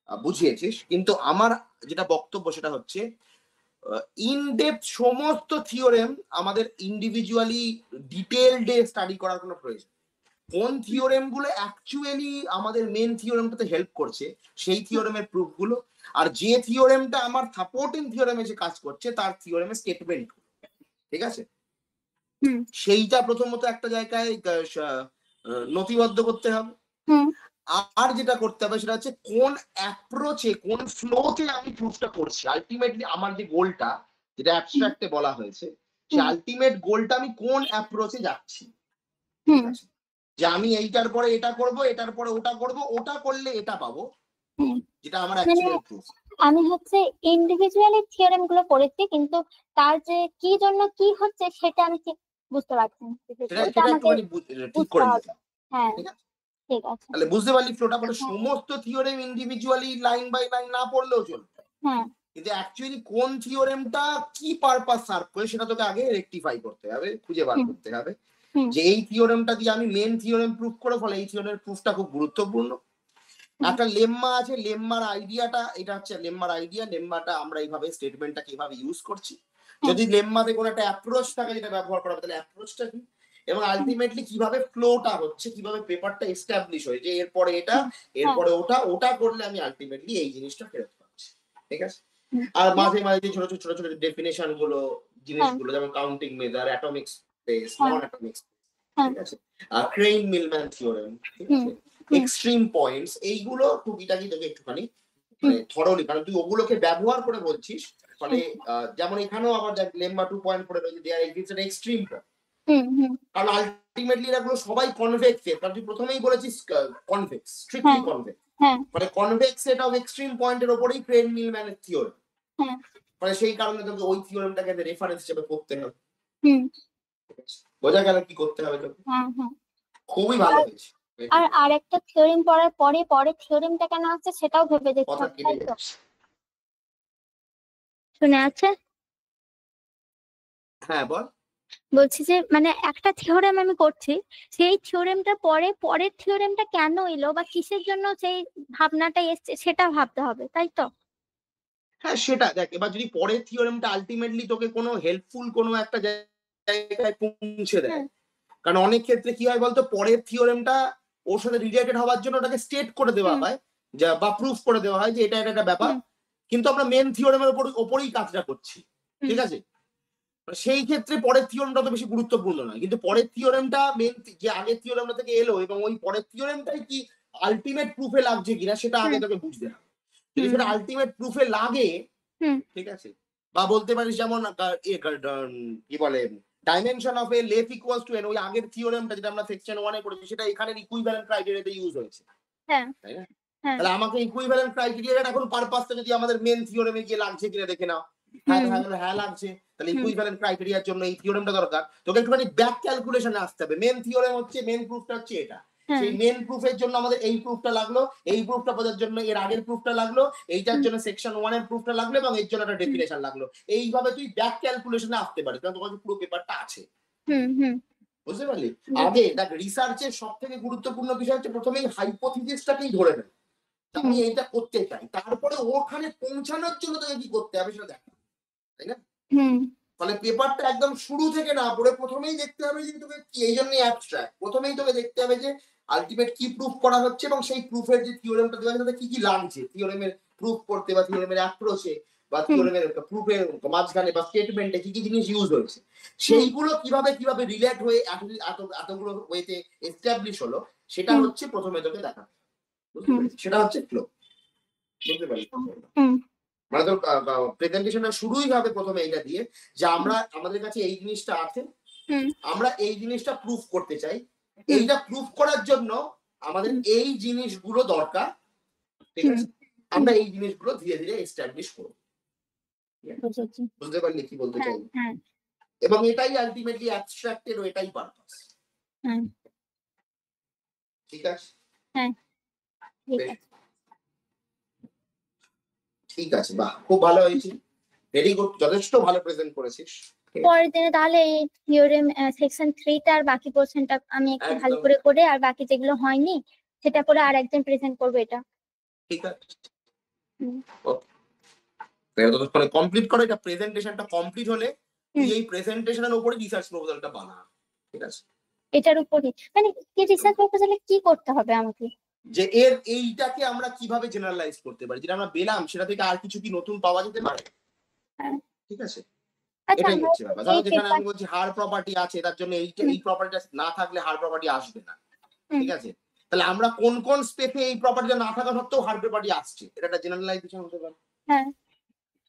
বুঝিয়েছিস। কিন্তু আমার যেটা বক্তব্য সেটা হচ্ছে ইন ডেপথ সমস্ত থিওরেম আমাদের ইন্ডিভিজুয়ালি ডিটেইলডে স্টাডি করার কোনো প্রয়োজন। কোন থিওরেম গুলো অ্যাকচুয়ালি আমাদের মেন থিওরেমটাতে হেল্প করছে সেই থিওরেমের প্রুফ গুলো, আর যে থিওরেমটা আমার সাপোর্টিং থিওরেমে যে কাজ করছে তার থিওরেমের স্টেটমেন্ট, ঠিক আছে, হুম সেইটা প্রথমত একটা জায়গায় নথিবদ্ধ করতে হবে। হুম আর যেটা করতে হবে সেটা হচ্ছে কোন অ্যাপ্রোচে, কোন ফ্লোতে আমি প্রুফটা করছি। আলটিমেটলি আমার যে গোলটা, যেটা অ্যাবস্ট্রাক্টে বলা হয়েছে, সেই আলটিমেট গোলটা আমি কোন অ্যাপ্রোচে যাচ্ছি। ঠিক আছে, যে আমি এইটার পরে এটা করব, এটার পরে ওটা করব, ওটা করলে এটা পাবো, যেটা আমার মানে অ্যাকচুয়াল প্রুফ। আমি হচ্ছে ইন্ডিভিজুয়ালি থিওরেম গুলো পড়েছি, কিন্তু তার যে কি জন্য কি হচ্ছে সেটা আমি ঠিক বুঝতে পারছি না। সেটা ওইটা সেটা আমাকে একটুখানি ঠিক বুঝতে করে হবে। নিতে হবে। হ্যাঁ ঠিক আছে, ঠিক আছে। তাহলে বুঝতে পারলি ফ্লোটা। মানে হ্যাঁ সমস্ত theorem individually line by line না পড়লেও চলবে, হ্যাঁ কিন্তু অ্যাকচুয়ালি কোন থিওরেমটা কি পারপাস সার্ভ করে সেটা তোকে আগে রেকটিফাই করতে হবে, খুঁজে বার হুম করতে হবে হুম যে এই থিওরেমটা দিয়ে আমি মেন থিওরেম প্রুফ করে, ফলে এই থিওরেমের প্রুফটা খুব গুরুত্বপূর্ণ। হুম একটা লেম্মা আছে, লেম্মার আইডিয়াটা, এটা হচ্ছে লেম্মার আইডিয়া, লেম্মাটা আমরা এইভাবে স্টেটমেন্টটা কিভাবে ইউজ করছি, হুম যদি লেম্মাতে কোনো একটা অ্যাপ্রোচ থাকে যেটা ব্যবহার করা হবে, তাহলে অ্যাপ্রোচটা কি, এবং আলটিমেটলি কিভাবে ফ্লোটা হচ্ছে, কিভাবে পেপারটা এস্টাবলিশ হয়েছে, এরপরে এটা, হুম হ্যাঁ এরপরে ওটা, ওটা করলে আমি আলটিমেটলি এই জিনিসটা ফেরত পাচ্ছি। ঠিক আছে, হুম আর মাঝে মাঝে যে ছোট ছোট ছোট ছোট ডেফিনেশন গুলো, হ্যাঁ জিনিসগুলো, যেমন কাউন্টিং মেজার, অ্যাটমিক স্পেস, হ্যাঁ নন অ্যাটমিক স্পেস, হ্যাঁ ঠিক আছে, আর ক্রেইন মিলম্যান থিওরেম, ঠিক হুম আছে, হুম এক্সট্রিম পয়েন্টস, এইগুলো টুকিটাকি তোকে একটুখানি হুম মানে থরলি, কারণ তুই ওগুলোকে ব্যবহার করে বলছিস, ফলে হুম যেমন এখানেও আবার দেখ লেম্বা 2.4 রয়েছে, দেয়ার এক্সিস্টস এন এক্সট্রিম পয়েন্ট, হুম হুম কারণ আলটিমেটলি এগুলো সবাই কনভেক্স এর, কারণ তুই প্রথমেই বলেছিস কনভেক্স, স্ট্রিক্টলি হ্যাঁ কনভেক্স, হ্যাঁ মানে কনভেক্স সেট অফ এক্সট্রিম পয়েন্টের উপরেই ক্রেইন মিলম্যানের থিওরেম, হ্যাঁ মানে সেই কারণে তোকে ওই থিওরেমটাকে রেফারেন্স হিসেবে পড়তে হবে। হুম বোঝা গেল কি করতে হবে তোকে? হ্যাঁ হ্যাঁ। খুবই ভালো হয়েছে। আর আরেকটা থিওরেম পড়ার পরে পরে থিওরেমটা কেন আসছে সেটাও ভেবে দেখতে কথা হবে, কেটে তাই তো? যাচ্ছে। শুনে আছে? হ্যাঁ বল। বলছি যে মানে একটা থিওরেম আমি করছি, সেই থিওরেমটা পরে পরের থিওরেমটা কেন এলো বা কিসের জন্য সেই ভাবনাটা এসছে সেটা ভাবতে হবে, তাই তো? হ্যাঁ সেটা দেখ, এবার যদি পরের থিওরেমটা আলটিমেটলি তোকে কোনো হেল্পফুল কোনো একটা জায়গায় পৌঁছে দেয়, হুম কারণ অনেক ক্ষেত্রে কি হয় বলতো, পরের থিওরেমটা ওর সাথে রিলেটেড হওয়ার জন্য ওটাকে স্টেট করে দেওয়া হুম হয়, যা বা প্রুফ করে দেওয়া হয় যে এটা এটা একটা ব্যাপার, হুম কিন্তু আমরা মেন থিওরেমের ওপরেই কাজটা করছি। হুম ঠিক আছে, সেই ক্ষেত্রে পরের থিওরেমটা তো বেশি গুরুত্বপূর্ণ নয়, কিন্তু পরের থিওরেমটা মেন যে আগের থিওরেমটা থেকে এলো, এবং ওই পরের থিওরেমটাই কি আলটিমেট প্রুফে লাগছে কিনা সেটা আগে হুম তোকে বুঝতে হবে। যদি হুম সেটা আলটিমেট প্রুফে লাগে, হুম ঠিক আছে, বা বলতে পারিস যেমন কি বলে, dimension of A left equals to N, ওই আগের থিওরেমটা যেটা আমরা সেকশন 1 এ পড়েছি, সেটা এখানে ইকুইভ্যালেন্ট ক্রাইটেরিয়াতে ইউজ হয়েছে, হ্যাঁ তাই না? হ্যাঁ তাহলে আমাকে ইকুইভ্যালেন্ট ক্রাইটেরিয়াটা এখন পারপাসটা যদি আমাদের মেন থিওরেমে গিয়ে লাগছে কিনা দেখে নাও। হ্যাঁ হুম হ্যাঁ হ্যাঁ লাগছে, তাহলে হুম ইকুইভ্যালেন্ট ক্রাইটেরিয়ার জন্য এই থিওরেমটা দরকার। তোকে একটুখানি ব্যাক ক্যালকুলেশনে আসতে হবে। মেন থিওরেম হচ্ছে, মেন প্রুফটা হচ্ছে এটা, হ্যাঁ সেই মেন প্রুফের জন্য আমাদের এই প্রুফটা লাগলো, এই প্রুফটা বোঝার জন্য এর আগের প্রুফটা লাগলো, এইটার হুম জন্য সেকশন 1 এর প্রুফটা লাগলো, এবং এর জন্য একটা হুম ডেফিনেশন লাগলো। এইভাবে তুই ব্যাক ক্যালকুলেশনে আসতে পারিস, কারণ তোমার পুরো পেপারটা আছে। হুম হুম বুঝতে পারলি? আগে বুঝেছি। দেখ, রিসার্চের সবথেকে গুরুত্বপূর্ণ বিষয় হচ্ছে প্রথমেই হাইপোথিসিসটাকেই ধরে নেবে, হুম আমি এইটা করতে চাই, তারপরে ওখানে পৌঁছানোর জন্য তোকে কি করতে হবে সেটা দেখা, তাই না? হুম ফলে পেপারটা একদম শুরু থেকে না পড়ে প্রথমেই দেখতে হবে যে তোকে কি, এই জন্যই অ্যাবস্ট্রাক্ট, প্রথমেই তোকে দেখতে হবে যে আলটিমেট কি প্রুফ করা হচ্ছে, এবং সেই প্রুফের যে থিওরেমটা দেওয়া আছে তাতে কি কি লাগছে থিওরেমের প্রুফ করতে, বা থিওরেমের অ্যাপ্রোচে, বা হুম থিওরেমের প্রুফের মাঝখানে বা স্টেটমেন্টে কি কি জিনিস ইউজ হয়েছে, হুম সেইগুলো কিভাবে কিভাবে রিলেট হয়ে এতগুলো ওয়েতে এস্টাবলিশ হলো, সেটা হুম হচ্ছে প্রথমে তোকে দেখা। বুঝতে হুম পেরেছিস? সেটা হচ্ছে ফ্লো। বুঝতে পারলি? হুম মানে তোর প্রেজেন্টেশনটা শুরুই হবে প্রথমে এইটা দিয়ে যে আমরা আমাদের কাছে এই জিনিসটা আছে, আমরা এই জিনিসটা প্রুফ করতে চাই, এইটা প্রুফ করার জন্য আমাদের এই জিনিসগুলো দরকার, ঠিক আছে, আমরা এই জিনিসগুলো ধীরে ধীরে এস্টাবলিশ করব। বুঝতে পারলি কি বলতে চাই? এবং এটাই আলটিমেটলি অ্যাবস্ট্রাক্টের, এটাই পারপাস। ঠিক আছে, ঠিক আছে, বাহ, খুব ভালো হয়েছে, ভেরি গুড, যথেষ্ট ভালো প্রেজেন্ট করেছিস। পরের দিনে তাহলে এই থিওরেম সেকশন 3 টা আর বাকি পোরশনটা আমি একটু ভালো করে করে আর বাকি যেগুলো হয়নি সেটা করে আর একজন প্রেজেন্ট করবে এটা। ঠিক আছে, ততক্ষণে কমপ্লিট করো, এটা প্রেজেন্টেশনটা কমপ্লিট হলে তুই এই প্রেজেন্টেশনের উপরে রিসার্চ প্রপোজালটা বানা, ঠিক আছে? এটার উপরে মানে কি রিসার্চ প্রপোজালে কি করতে হবে আমাকে? যে এর এইটাকে আমরা কিভাবে জেনারেলাইজ করতে পারি, যেটা আমরা পেলাম সেটা থেকে আর কিছু কি নতুন পাওয়া যেতে পারে, ঠিক আছে? এটাই হচ্ছে ব্যাপার। ধরো যেখানে আমি বলছি হার প্রপার্টি আছে, তার জন্য এইটা এই প্রপার্টিটা না থাকলে হার প্রপার্টি আসবে না, ঠিক আছে? তাহলে আমরা কোন কোন স্পেসে এই প্রপার্টিটা না থাকা সত্ত্বেও হার প্রপার্টি আসছে, এটা একটা জেনারেলাইজেশন হতে পারে। হ্যাঁ,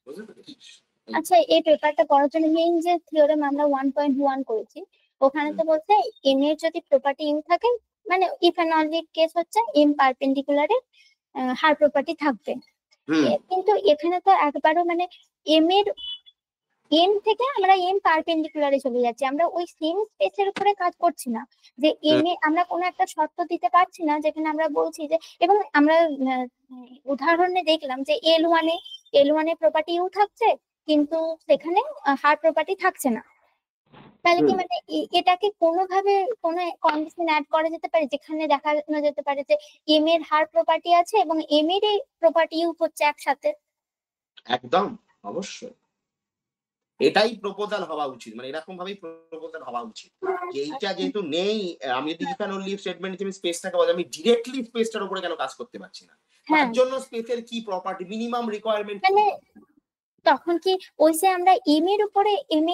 বুঝতে পেরেছিস? আচ্ছা, এই পেপারটা পড়ার জন্য মেইন যে থিওরেম আমরা 1.1 করেছি, ওখানে তো বলছে এম এর যদি প্রপার্টি ইউ থাকে, মানে ইফ এন্ড অনলি কেস হচ্ছে এম পারপেন্ডিকুলারে হার প্রপার্টি থাকবে। কিন্তু এখানে তো একবারও মানে এম এর এম থেকে আমরা এম পারপেন্ডিকুলারে চলে যাচ্ছি, আমরা ওই সেম স্পেসের উপরে কাজ করছি না, যে এম এ আমরা কোনো একটা শর্ত দিতে পারছি না যেখানে আমরা বলছি যে, এবং আমরা উদাহরণে দেখলাম যে এল ওয়ানে প্রপার্টি ইউ থাকছে কিন্তু সেখানে হার প্রপার্টি থাকছে না। তাহলে কি মানে এটাকে কোনোভাবে কোনো কন্ডিশন অ্যাড করা যেতে পারে যেখানে দেখানো যেতে পারে যে এম এর হার প্রপার্টি আছে এবং এম এর এই প্রপার্টি ইউ হচ্ছে একসাথে? একদম, অবশ্যই এটাই প্রপোজাল হওয়া উচিত, মানে এরকম ভাবেই প্রপোজাল হওয়া উচিত। এইটা যেহেতু নেই, আমি যদি ইফ এন্ড অনলি স্টেটমেন্ট আমি স্পেসটাকে বলি, আমি ডিরেক্টলি স্পেসটার উপরে কেন কাজ করতে পারছি না? তার জন্য স্পেসের কি প্রপার্টি, মিনিমাম রিকোয়ারমেন্ট, মানে তখন কি ওই যে আমরা এম এর উপরে এম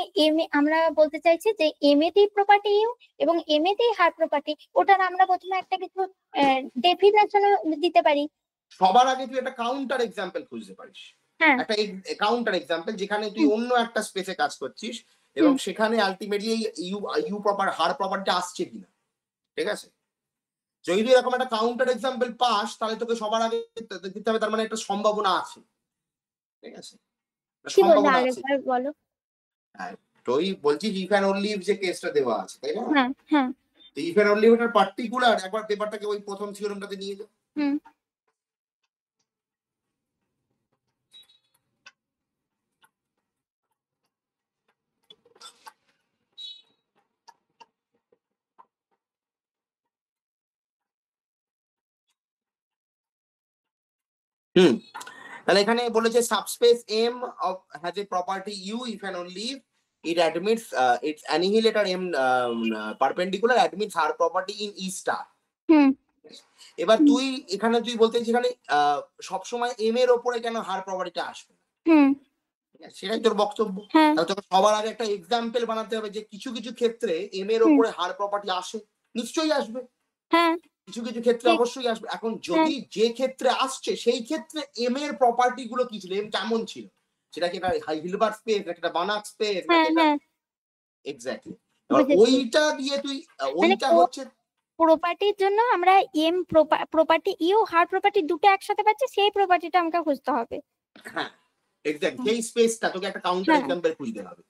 এ আমরা বলতে চাইছি যে এম এ তেই প্রপার্টি ইউ এবং এম এ তেই হার প্রপার্টি, ওটার আমরা প্রথমে একটা কিছু ডেফিনেশন দিতে পারি। সবার আগে তুই একটা কাউন্টার এক্সাম্পল খুঁজতে পারিস, একটা কাউন্টার এক্সাম্পল যেখানে তুই অন্য একটা স্পেসে কাজ করছিস এবং সেখানে আলটিমেটলি ইউ প্রপার হার প্রপার্টি আসছে কিনা, ঠিক আছে? যদি তুই এরকম একটা কাউন্টার এক্সাম্পল পাস তাহলে তোকে সবার আগে দিতে হবে, তার মানে একটা সম্ভাবনা আছে, ঠিক আছে? সম্ভাবনা আছে, বলো। হ্যাঁ, তুই বলছিস ইফ এন্ড অনলি যে কেসটা দেওয়া আছে, তাই না? হ্যাঁ হ্যাঁ, ইফ এন্ড অনলি ওটার পার্টিকুলার একবার পেপারটাকে ওই প্রথম থিওরেমটাতে নিয়ে যা। তাহলে এখানে বলেছে subspace M of has a property U if and only it admits its annihilator m perpendicular admits her property in E star. এবার তুই এখানে তুই বলতে চাইছিস এখানে সবসময় এম এর ওপরে কেন হার প্রপার্টিটা আসবে না, সেটাই তোর বক্তব্য। তাহলে তোকে সবার আগে একটা এক্সাম্পল বানাতে হবে যে কিছু কিছু ক্ষেত্রে এম এর ওপরে হার প্রপার্টি আসে, নিশ্চয়ই আসবে, কিছু কিছু ক্ষেত্রে অবশ্যই আসবে। এখন যদি যে ক্ষেত্রে আসছে সেই ক্ষেত্রে এম এর প্রপার্টি গুলো কি ছিল, এম কেমন ছিল, সেটা কি একটা হিলবার্ট স্পেস নাকি একটা বানাক স্পেস নাকি এটা, এক্স্যাক্টলি ওইটা দিয়ে তুই ওইটা হচ্ছে প্রপার্টির জন্য আমরা এম প্রপার্টি ইউ হার প্রপার্টি দুটো একসাথে পাচ্ছি, সেই প্রপার্টিটা আমাকে খুঁজতে হবে। হ্যাঁ এক্স্যাক্টলি, সেই স্পেসটা তোকে একটা কাউন্টার এক্সাম্পল খুঁজতে হবে।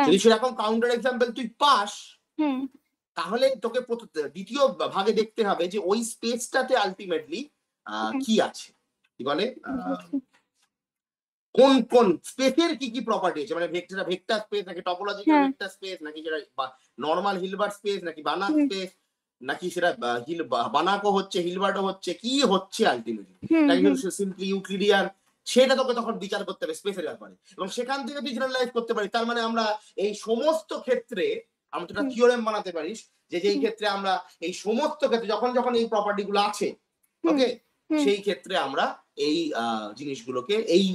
যদি সেরকম কাউন্টার এক্সাম্পল তুই পাস তাহলে তোকে দ্বিতীয় ভাগে দেখতে হবে যে ওই স্পেসটাতে আলটিমেটলি কি আছে, কি বলে কোন কোন স্পেসের কি কি প্রপার্টি আছে, মানে ভেক্টর স্পেস নাকি টপোলজিক্যাল ভেক্টর স্পেস নাকি সেটা নরমাল হিলবার্ট স্পেস নাকি বানাক স্পেস নাকি সেটা বানাকও হচ্ছে হিলবার্টও হচ্ছে, কি হচ্ছে আলটিমেটলি সিম্পলি ইউক্লিডিয়ান, সেটা তোকে তখন বিচার করতে হবে স্পেসের ব্যাপারে, এবং সেখান থেকে তুই জেনারেলাইজ করতে পারিস। তার মানে আমরা এই সমস্ত ক্ষেত্রে আমরা একটা থিওরেম বানাতে পারিস যে যেই ক্ষেত্রে আমরা এই সমস্ত ক্ষেত্রে যখন যখন এই প্রপার্টি গুলো আছে, ওকে, সেই ক্ষেত্রে আমরা এই জিনিসগুলোকে এই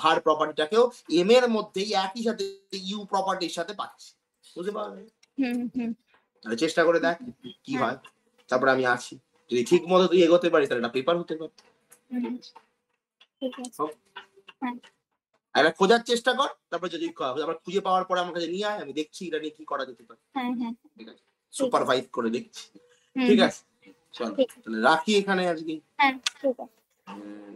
হার প্রপার্টিটাকেও এম এর মধ্যেই একই সাথে ইউ প্রপার্টির সাথে পাচ্ছি, বুঝতে পারবে? চেষ্টা করে দেখ কি হয়, তারপরে আমি আছি, যদি ঠিক মতো তুই এগোতে পারিস তাহলে এটা পেপার হতে পারে। একটা খোঁজার চেষ্টা কর, তারপর যদি আবার খুঁজে পাওয়ার পরে আমার কাছে নিয়ে আয়, আমি দেখছি এটা নিয়ে কি করা যেতে পারে। হ্যাঁ হ্যাঁ ঠিক আছে, সুপারভাইজ করে দেখছি। হুম ঠিক হুম, আছে, চল ঠিক আছে। তাহলে রাখি এখানে আজকে। হ্যাঁ ঠিক আছে। হুম।